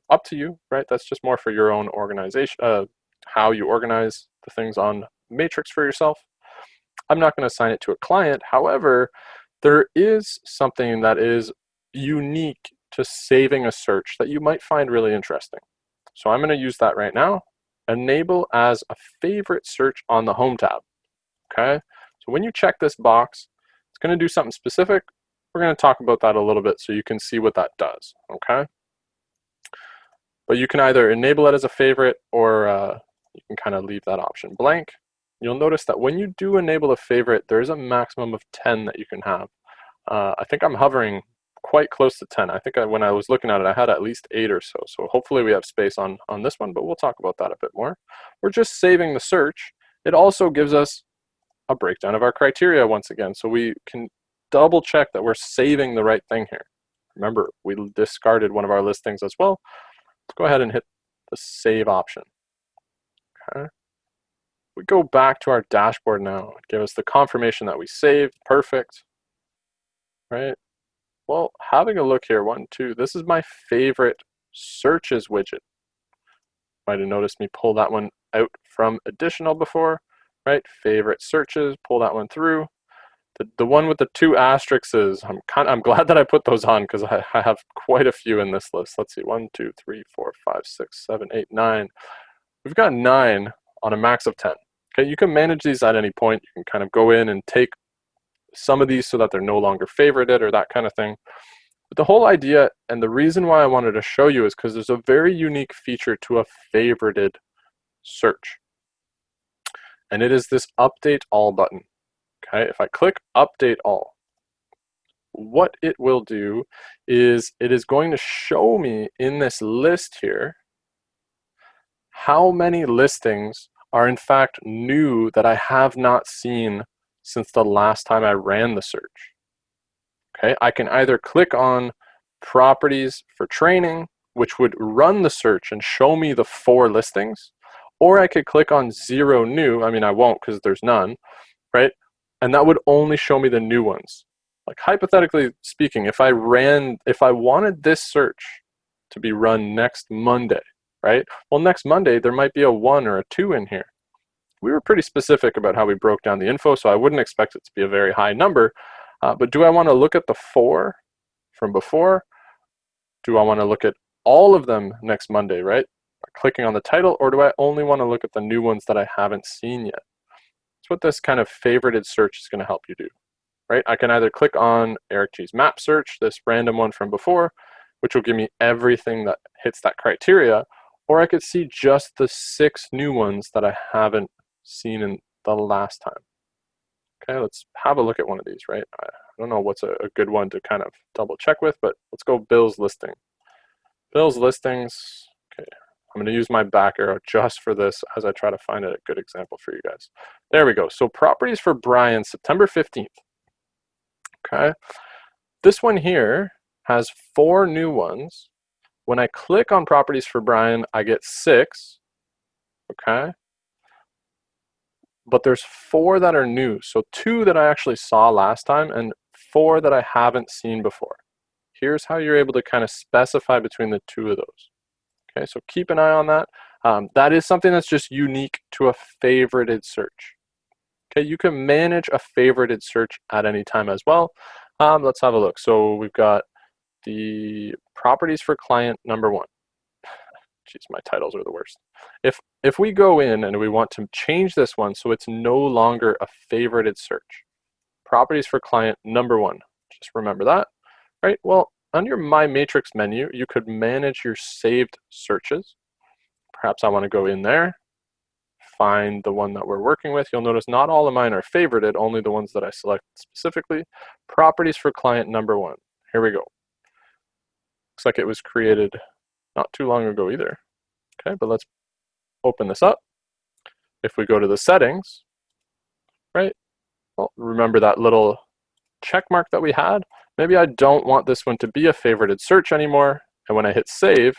up to you, right? That's just more for your own organization, how you organize the things on Matrix for yourself. I'm not going to assign it to a client. However, there is something that is unique to saving a search that you might find really interesting. So I'm going to use that right now. Enable as a favorite search on the Home tab. Okay, so when you check this box, it's going to do something specific. We're going to talk about that a little bit so you can see what that does. Okay, but you can either enable it as a favorite, or you can kind of leave that option blank. You'll notice that when you do enable a favorite, there's a maximum of 10 that you can have. I think I'm hovering quite close to 10. I think when I was looking at it, I had at least 8 or so. So hopefully we have space on this one, but we'll talk about that a bit more. We're just saving the search. It also gives us a breakdown of our criteria once again, so we can double check that we're saving the right thing here. Remember, we discarded one of our listings as well. Let's go ahead and hit the save option. Okay. We go back to our dashboard now. Give us the confirmation that we saved. Perfect. Right. Well, having a look here, 1, 2, this is my favorite searches widget. Might have noticed me pull that one out from additional before, right? Favorite searches, pull that one through. The one with the 2 asterisks is, I'm glad that I put those on because I have quite a few in this list. Let's see, 1, 2, 3, 4, 5, 6, 7, 8, 9. We've got 9 on a max of 10. Okay, you can manage these at any point. You can kind of go in and take some of these so that they're no longer favorited or that kind of thing. But the whole idea and the reason why I wanted to show you is because there's a very unique feature to a favorited search. And it is this update all button. Okay, if I click update all, what it will do is it is going to show me in this list here how many listings are in fact new that I have not seen since the last time I ran the search. Okay, I can either click on properties for training, which would run the search and show me the 4 listings, or I could click on 0 new. I mean, I won't because there's none, right? And that would only show me the new ones. Like hypothetically speaking, if I wanted this search to be run next Monday, right? Well, next Monday, there might be a 1 or a 2 in here. We were pretty specific about how we broke down the info, so I wouldn't expect it to be a very high number. But do I want to look at the 4 from before? Do I want to look at all of them next Monday, right? By clicking on the title, or do I only want to look at the new ones that I haven't seen yet? That's what this kind of favorited search is going to help you do, right? I can either click on Eric G's map search, this random one from before, which will give me everything that hits that criteria, or I could see just the 6 new ones that I haven't seen in the last time. Okay, let's have a look at one of these, right? I don't know what's a good one to kind of double check with, but let's go Bill's listing. Bill's listings, okay. I'm going to use my back arrow just for this as I try to find a good example for you guys. There we go. So properties for Brian, September 15th. Okay. This one here has 4 new ones. When I click on properties for Brian, I get 6. Okay. But there's 4 that are new. So 2 that I actually saw last time and 4 that I haven't seen before. Here's how you're able to kind of specify between the 2 of those. Okay, so keep an eye on that. That is something that's just unique to a favorited search. Okay, you can manage a favorited search at any time as well. Let's have a look. So we've got the properties for client number 1. Jeez, my titles are the worst. If we go in and we want to change this one so it's no longer a favorited search, properties for client number 1, just remember that, right? Well, under My Matrix menu, you could manage your saved searches. Perhaps I want to go in there, find the one that we're working with. You'll notice not all of mine are favorited, only the ones that I select specifically. Properties for client number 1. Here we go. Looks like it was created not too long ago either. Okay, but let's open this up. If we go to the settings, right? Well, remember that little check mark that we had? Maybe I don't want this one to be a favorited search anymore. And when I hit save,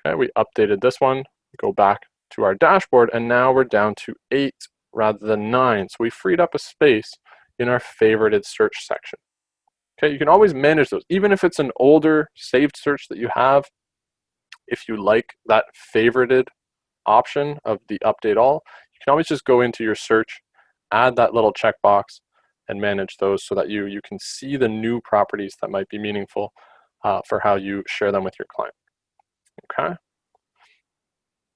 okay, we updated this one. Go back to our dashboard, and now we're down to 8 rather than 9. So we freed up a space in our favorited search section. Okay, you can always manage those. Even if it's an older saved search that you have, if you like that favorited option of the update all, you can always just go into your search, add that little checkbox, and manage those so that you can see the new properties that might be meaningful for how you share them with your client. Okay,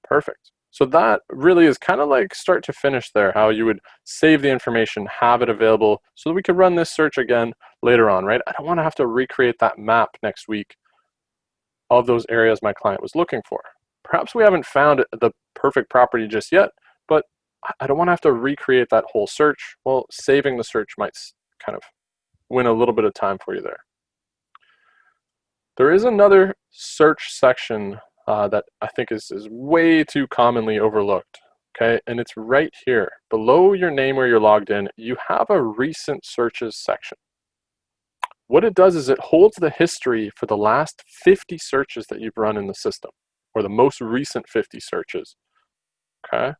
perfect. So that really is kind of like start to finish there, how you would save the information, have it available so that we could run this search again later on, right? I don't want to have to recreate that map next week of those areas my client was looking for. Perhaps we haven't found the perfect property just yet, but I don't want to have to recreate that whole search. Well, saving the search might kind of win a little bit of time for you there. There is another search section that I think is way too commonly overlooked, okay? And it's right here. Below your name where you're logged in, you have a recent searches section. What it does is it holds the history for the last 50 searches that you've run in the system, or the most recent 50 searches, okay?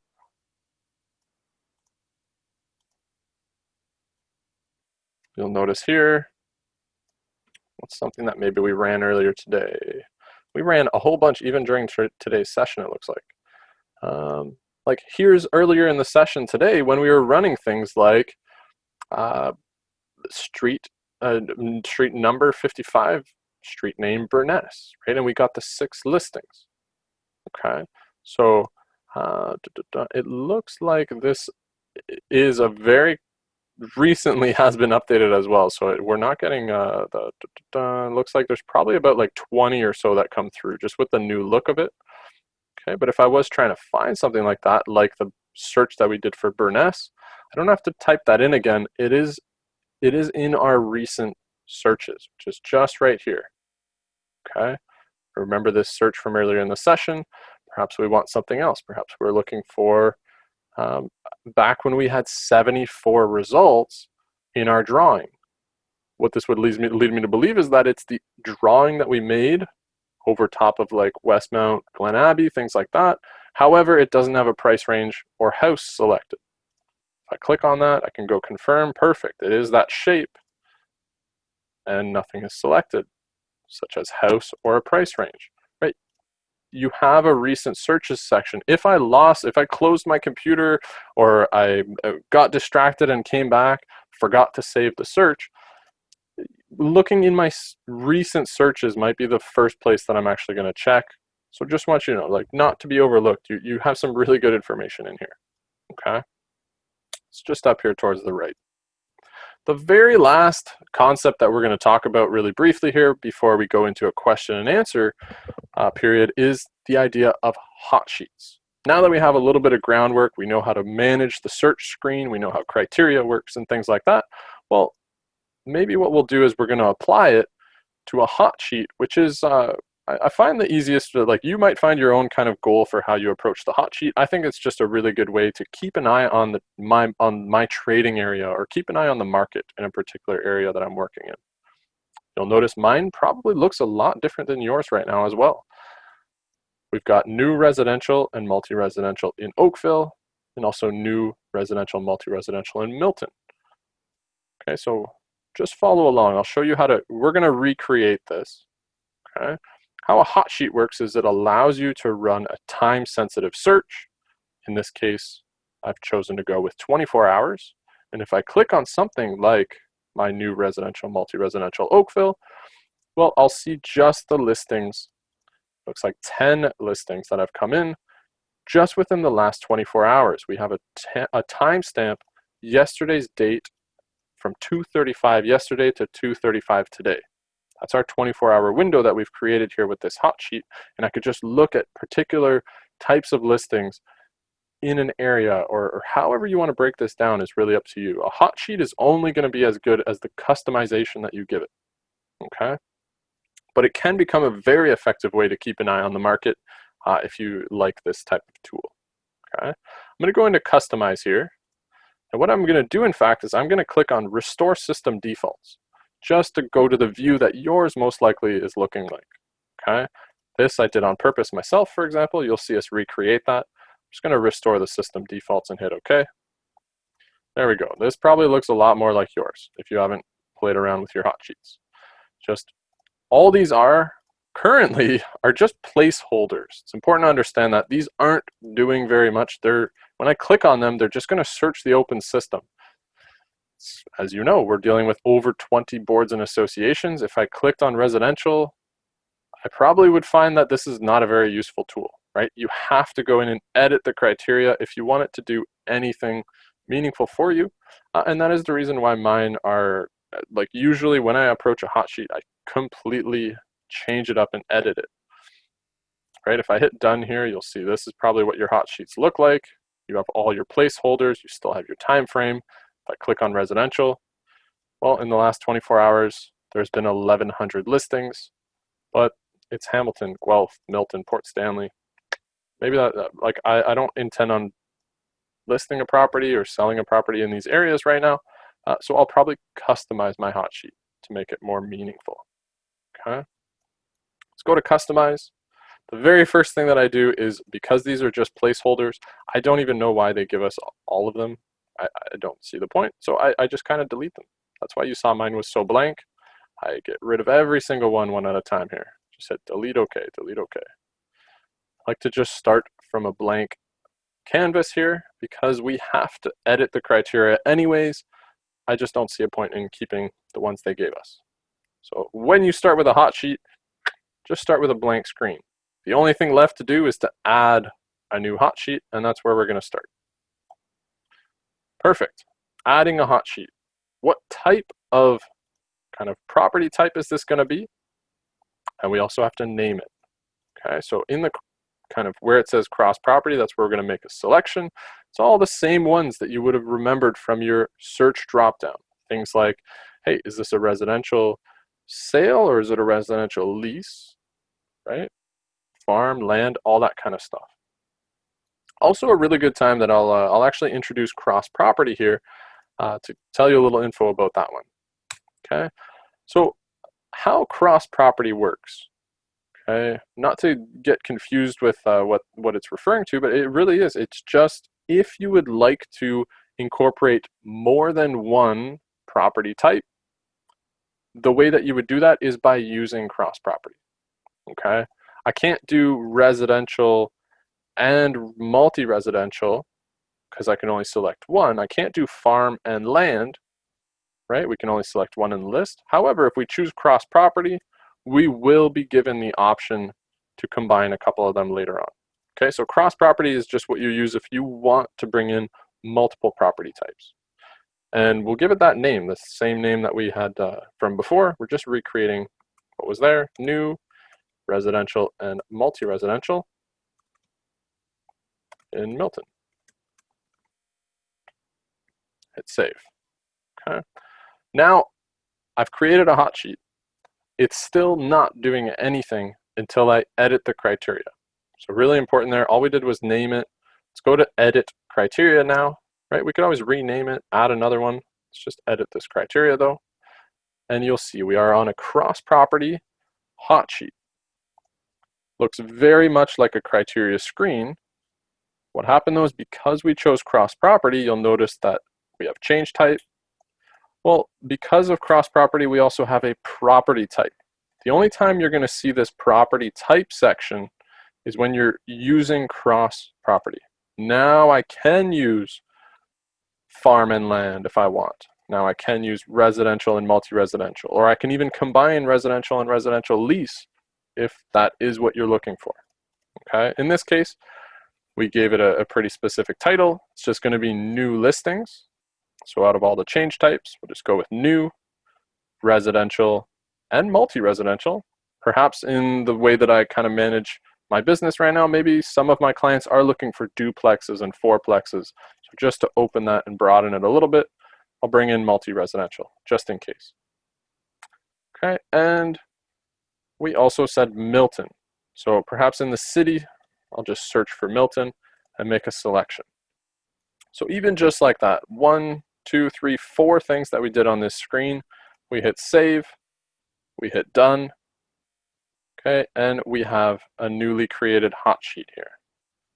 You'll notice here, what's something that maybe we ran earlier today? We ran a whole bunch even during today's session, it looks like. Like here's earlier in the session today when we were running things like uh, street street number 55, street name Burness, right? And we got the 6 listings. Okay, so it looks like this is a very recently has been updated as well. So we're not getting looks like there's probably about like 20 or so that come through just with the new look of it. Okay, but if I was trying to find something like that, like the search that we did for Burness, I don't have to type that in again. It is in our recent searches, which is just right here. Okay, remember this search from earlier in the session. Perhaps we want something else. Perhaps we're looking for back when we had 74 results in our drawing. What this would lead me to believe is that it's the drawing that we made over top of like Westmount, Glen Abbey, things like that. However, it doesn't have a price range or house selected. If I click on that, I can go confirm. Perfect. It is that shape, and nothing is selected, such as house or a price range, right? You have a recent searches section. If I closed my computer or I got distracted and came back, forgot to save the search, looking in my recent searches might be the first place that I'm actually going to check. So just want you to know, like, not to be overlooked. You have some really good information in here. Okay, it's just up here towards the right. The very last concept that we're going to talk about really briefly here before we go into a question and answer period is the idea of hot sheets. Now that we have a little bit of groundwork, we know how to manage the search screen, we know how criteria works and things like that. Well, maybe what we'll do is we're going to apply it to a hot sheet, which is I find the easiest. Like, you might find your own kind of goal for how you approach the hot sheet. I think it's just a really good way to keep an eye on my trading area, or keep an eye on the market in a particular area that I'm working in. You'll notice mine probably looks a lot different than yours right now as well. We've got new residential and multi-residential in Oakville, and also new residential, multi-residential in Milton. Okay, so just follow along. I'll show you we're going to recreate this. Okay, how a hot sheet works is it allows you to run a time-sensitive search. In this case, I've chosen to go with 24 hours. And if I click on something like my new residential, multi-residential Oakville, well, I'll see just the listings. Looks like 10 listings that have come in just within the last 24 hours. We have a timestamp, yesterday's date, from 2:35 yesterday to 2:35 today. That's our 24-hour window that we've created here with this hot sheet. And I could just look at particular types of listings in an area, or however you want to break this down is really up to you. A hot sheet is only going to be as good as the customization that you give it. Okay? But it can become a very effective way to keep an eye on the market if you like this type of tool. Okay? I'm going to go into Customize here. And what I'm going to do, in fact, is I'm going to click on Restore System Defaults, just to go to the view that yours most likely is looking like. Okay? This I did on purpose myself, for example. You'll see us recreate that. I'm just going to restore the system defaults and hit OK. There we go. This probably looks a lot more like yours if you haven't played around with your hot sheets. Just all these currently are just placeholders. It's important to understand that these aren't doing very much. When I click on them, they're just going to search the open system. As you know, we're dealing with over 20 boards and associations. If I clicked on residential, I probably would find that this is not a very useful tool, right? You have to go in and edit the criteria if you want it to do anything meaningful for you. And that is the reason why mine are, like, usually when I approach a hot sheet, I completely change it up and edit it. Right? If I hit done here, you'll see this is probably what your hot sheets look like. You have all your placeholders, you still have your time frame. If I click on residential, well, in the last 24 hours, there's been 1,100 listings, but it's Hamilton, Guelph, Milton, Port Stanley. Maybe like I don't intend on listing a property or selling a property in these areas right now, so I'll probably customize my hot sheet to make it more meaningful. Okay, let's go to Customize. The very first thing that I do is, because these are just placeholders, I don't even know why they give us all of them. I don't see the point, so I just kind of delete them. That's why you saw mine was so blank. I get rid of every single one at a time here. Just hit delete OK, delete OK. I like to just start from a blank canvas here, because we have to edit the criteria anyways. I just don't see a point in keeping the ones they gave us. So when you start with a hot sheet, just start with a blank screen. The only thing left to do is to add a new hot sheet, and that's where we're going to start. Perfect. Adding a hot sheet. What type of kind of property type is this going to be? And we also have to name it. Okay, so in the kind of where it says cross property, that's where we're going to make a selection. It's all the same ones that you would have remembered from your search dropdown. Things like, hey, is this a residential sale or is it a residential lease? Right? Farm, land, all that kind of stuff. Also a really good time that I'll actually introduce cross property here to tell you a little info about that one. Okay, so how cross property works. Okay, not to get confused with what it's referring to, but it really is. It's just if you would like to incorporate more than one property type, the way that you would do that is by using cross property. Okay, I can't do residential and multi-residential because I can only select one. I can't do farm and land, right? We can only select one in the list. However, if we choose cross property, we will be given the option to combine a couple of them later on. Okay, so cross property is just what you use if you want to bring in multiple property types. And we'll give it that name, the same name that we had from before. We're just recreating what was there, new, residential, and multi-residential in Milton. Hit save. Okay. Now I've created a hot sheet. It's still not doing anything until I edit the criteria. So really important there. All we did was name it. Let's go to edit criteria now, right? We could always rename it, add another one. Let's just edit this criteria though. And you'll see we are on a cross property hot sheet. Looks very much like a criteria screen. What happened though is because we chose cross property, you'll notice that we have change type. Well, because of cross property, we also have a property type. The only time you're going to see this property type section is when you're using cross property. Now I can use farm and land if I want. Now I can use residential and multi-residential, or I can even combine residential and residential lease if that is what you're looking for. Okay, in this case, we gave it a pretty specific title. It's just going to be new listings. So out of all the change types, we'll just go with new, residential, and multi-residential. Perhaps in the way that I kind of manage my business right now, maybe some of my clients are looking for duplexes and fourplexes. So just to open that and broaden it a little bit, I'll bring in multi-residential, just in case. Okay, and we also said Milton. So perhaps in the city, I'll just search for Milton and make a selection. So even just like that, 1, 2, 3, 4 things that we did on this screen, we hit save, we hit done, okay, and we have a newly created hot sheet here.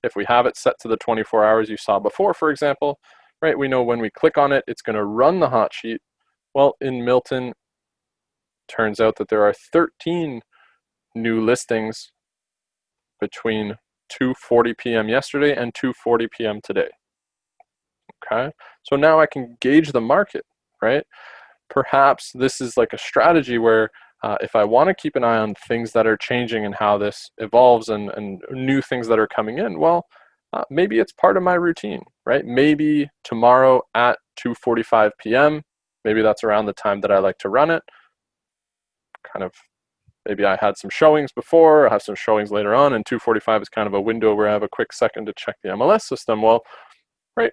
If we have it set to the 24 hours you saw before, for example, right, we know when we click on it, it's going to run the hot sheet. Well, in Milton, turns out that there are 13 new listings between 2:40 p.m. yesterday and 2:40 p.m. today. Okay, so now I can gauge the market, right? Perhaps this is like a strategy where if I want to keep an eye on things that are changing and how this evolves and new things that are coming in, well, maybe it's part of my routine, right? Maybe tomorrow at 2:45 p.m., maybe that's around the time that I like to run it. Kind of, maybe I had some showings before, I have some showings later on, and 2:45 is kind of a window where I have a quick second to check the MLS system. Well, right,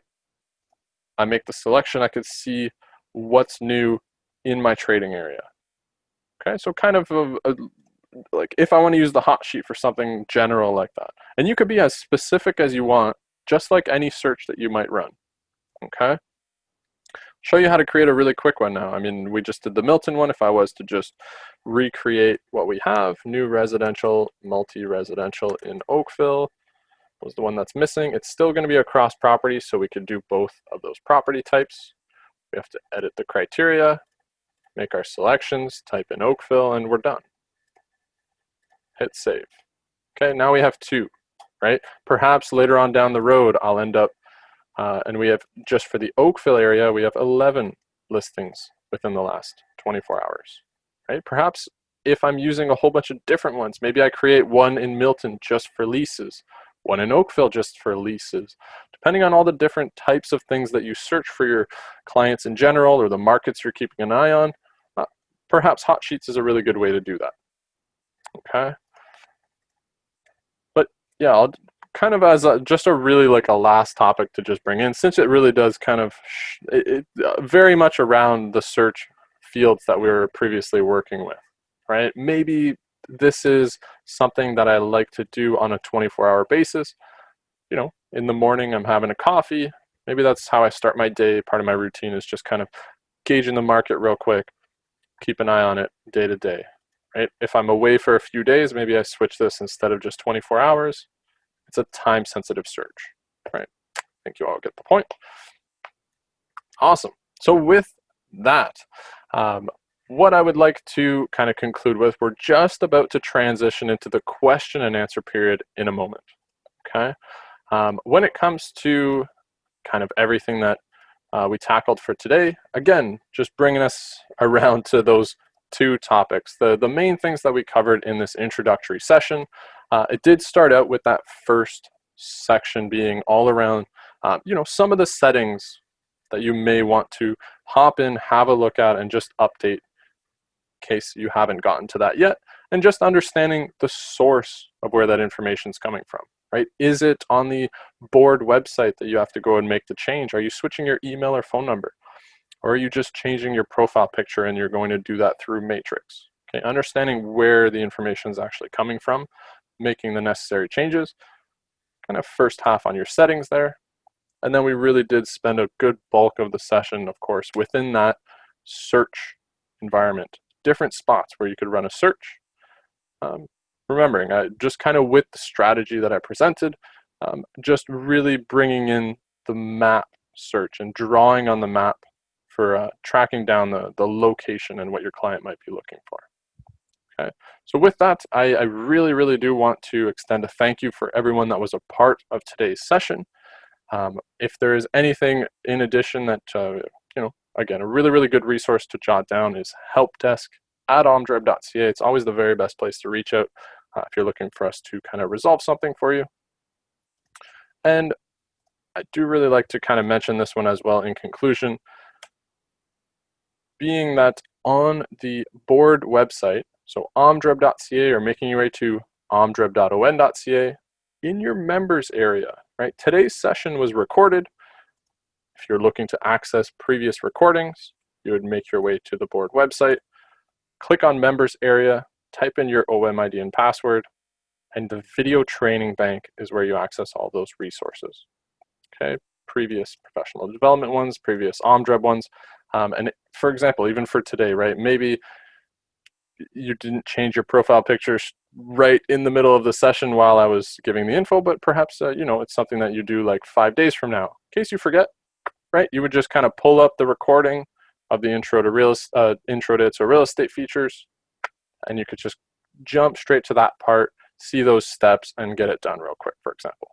I make the selection, I could see what's new in my trading area. Okay, so kind of like if I want to use the hot sheet for something general like that. And you could be as specific as you want, just like any search that you might run. Okay, show you how to create a really quick one now. I mean, we just did the Milton one. If I was to just recreate what we have, new residential, multi-residential in Oakville was the one that's missing. It's still going to be a cross property, so we could do both of those property types. We have to edit the criteria, make our selections, type in Oakville, and we're done. Hit save. Okay, now we have 2, right? Perhaps later on down the road, I'll end up, and we have, just for the Oakville area, we have 11 listings within the last 24 hours, right? Perhaps if I'm using a whole bunch of different ones, maybe I create one in Milton just for leases, one in Oakville just for leases. Depending on all the different types of things that you search for your clients in general or the markets you're keeping an eye on, perhaps hot sheets is a really good way to do that. Okay. But yeah, I'll kind of as just a really like a last topic to just bring in, since it really does kind of very much around the search fields that we were previously working with, right? Maybe this is something that I like to do on a 24-hour basis. You know, in the morning I'm having a coffee. Maybe that's how I start my day. Part of my routine is just kind of gauging the market real quick, keep an eye on it day to day, right? If I'm away for a few days, maybe I switch this instead of just 24 hours. It's a time-sensitive search, right? I think you all get the point. Awesome. So with that, what I would like to kind of conclude with, we're just about to transition into the question and answer period in a moment, okay? When it comes to kind of everything that we tackled for today, again, just bringing us around to those two topics. The main things that we covered in this introductory session, it did start out with that first section being all around, you know, some of the settings that you may want to hop in, have a look at, and just update in case you haven't gotten to that yet, and just understanding the source of where that information is coming from, right? Is it on the board website that you have to go and make the change? Are you switching your email or phone number? Or are you just changing your profile picture and you're going to do that through Matrix? Okay, understanding where the information is actually coming from, making the necessary changes, kind of first half on your settings there. And then we really did spend a good bulk of the session, of course, within that search environment, different spots where you could run a search. Remembering, just kind of with the strategy that I presented, just really bringing in the map search and drawing on the map for tracking down the location and what your client might be looking for. Okay, so with that, I really, really do want to extend a thank you for everyone that was a part of today's session. If there is anything in addition that, you know, again, a really, really good resource to jot down is helpdesk@OMDREB.ca. It's always the very best place to reach out if you're looking for us to kind of resolve something for you. And I do really like to kind of mention this one as well in conclusion, being that on the board website, so OMDREB.ca, or making your way to OMDREB.on.ca, in your members area, right? Today's session was recorded. If you're looking to access previous recordings, you would make your way to the board website, click on members area, type in your OMID and password, and the video training bank is where you access all those resources. Okay, previous professional development ones, previous OMDREB ones, and for example, even for today, right? Maybe you didn't change your profile pictures right in the middle of the session while I was giving the info, but perhaps you know, it's something that you do like 5 days from now. In case you forget, right? You would just kind of pull up the recording of the intro to ITSO real estate features, and you could just jump straight to that part, see those steps, and get it done real quick, for example.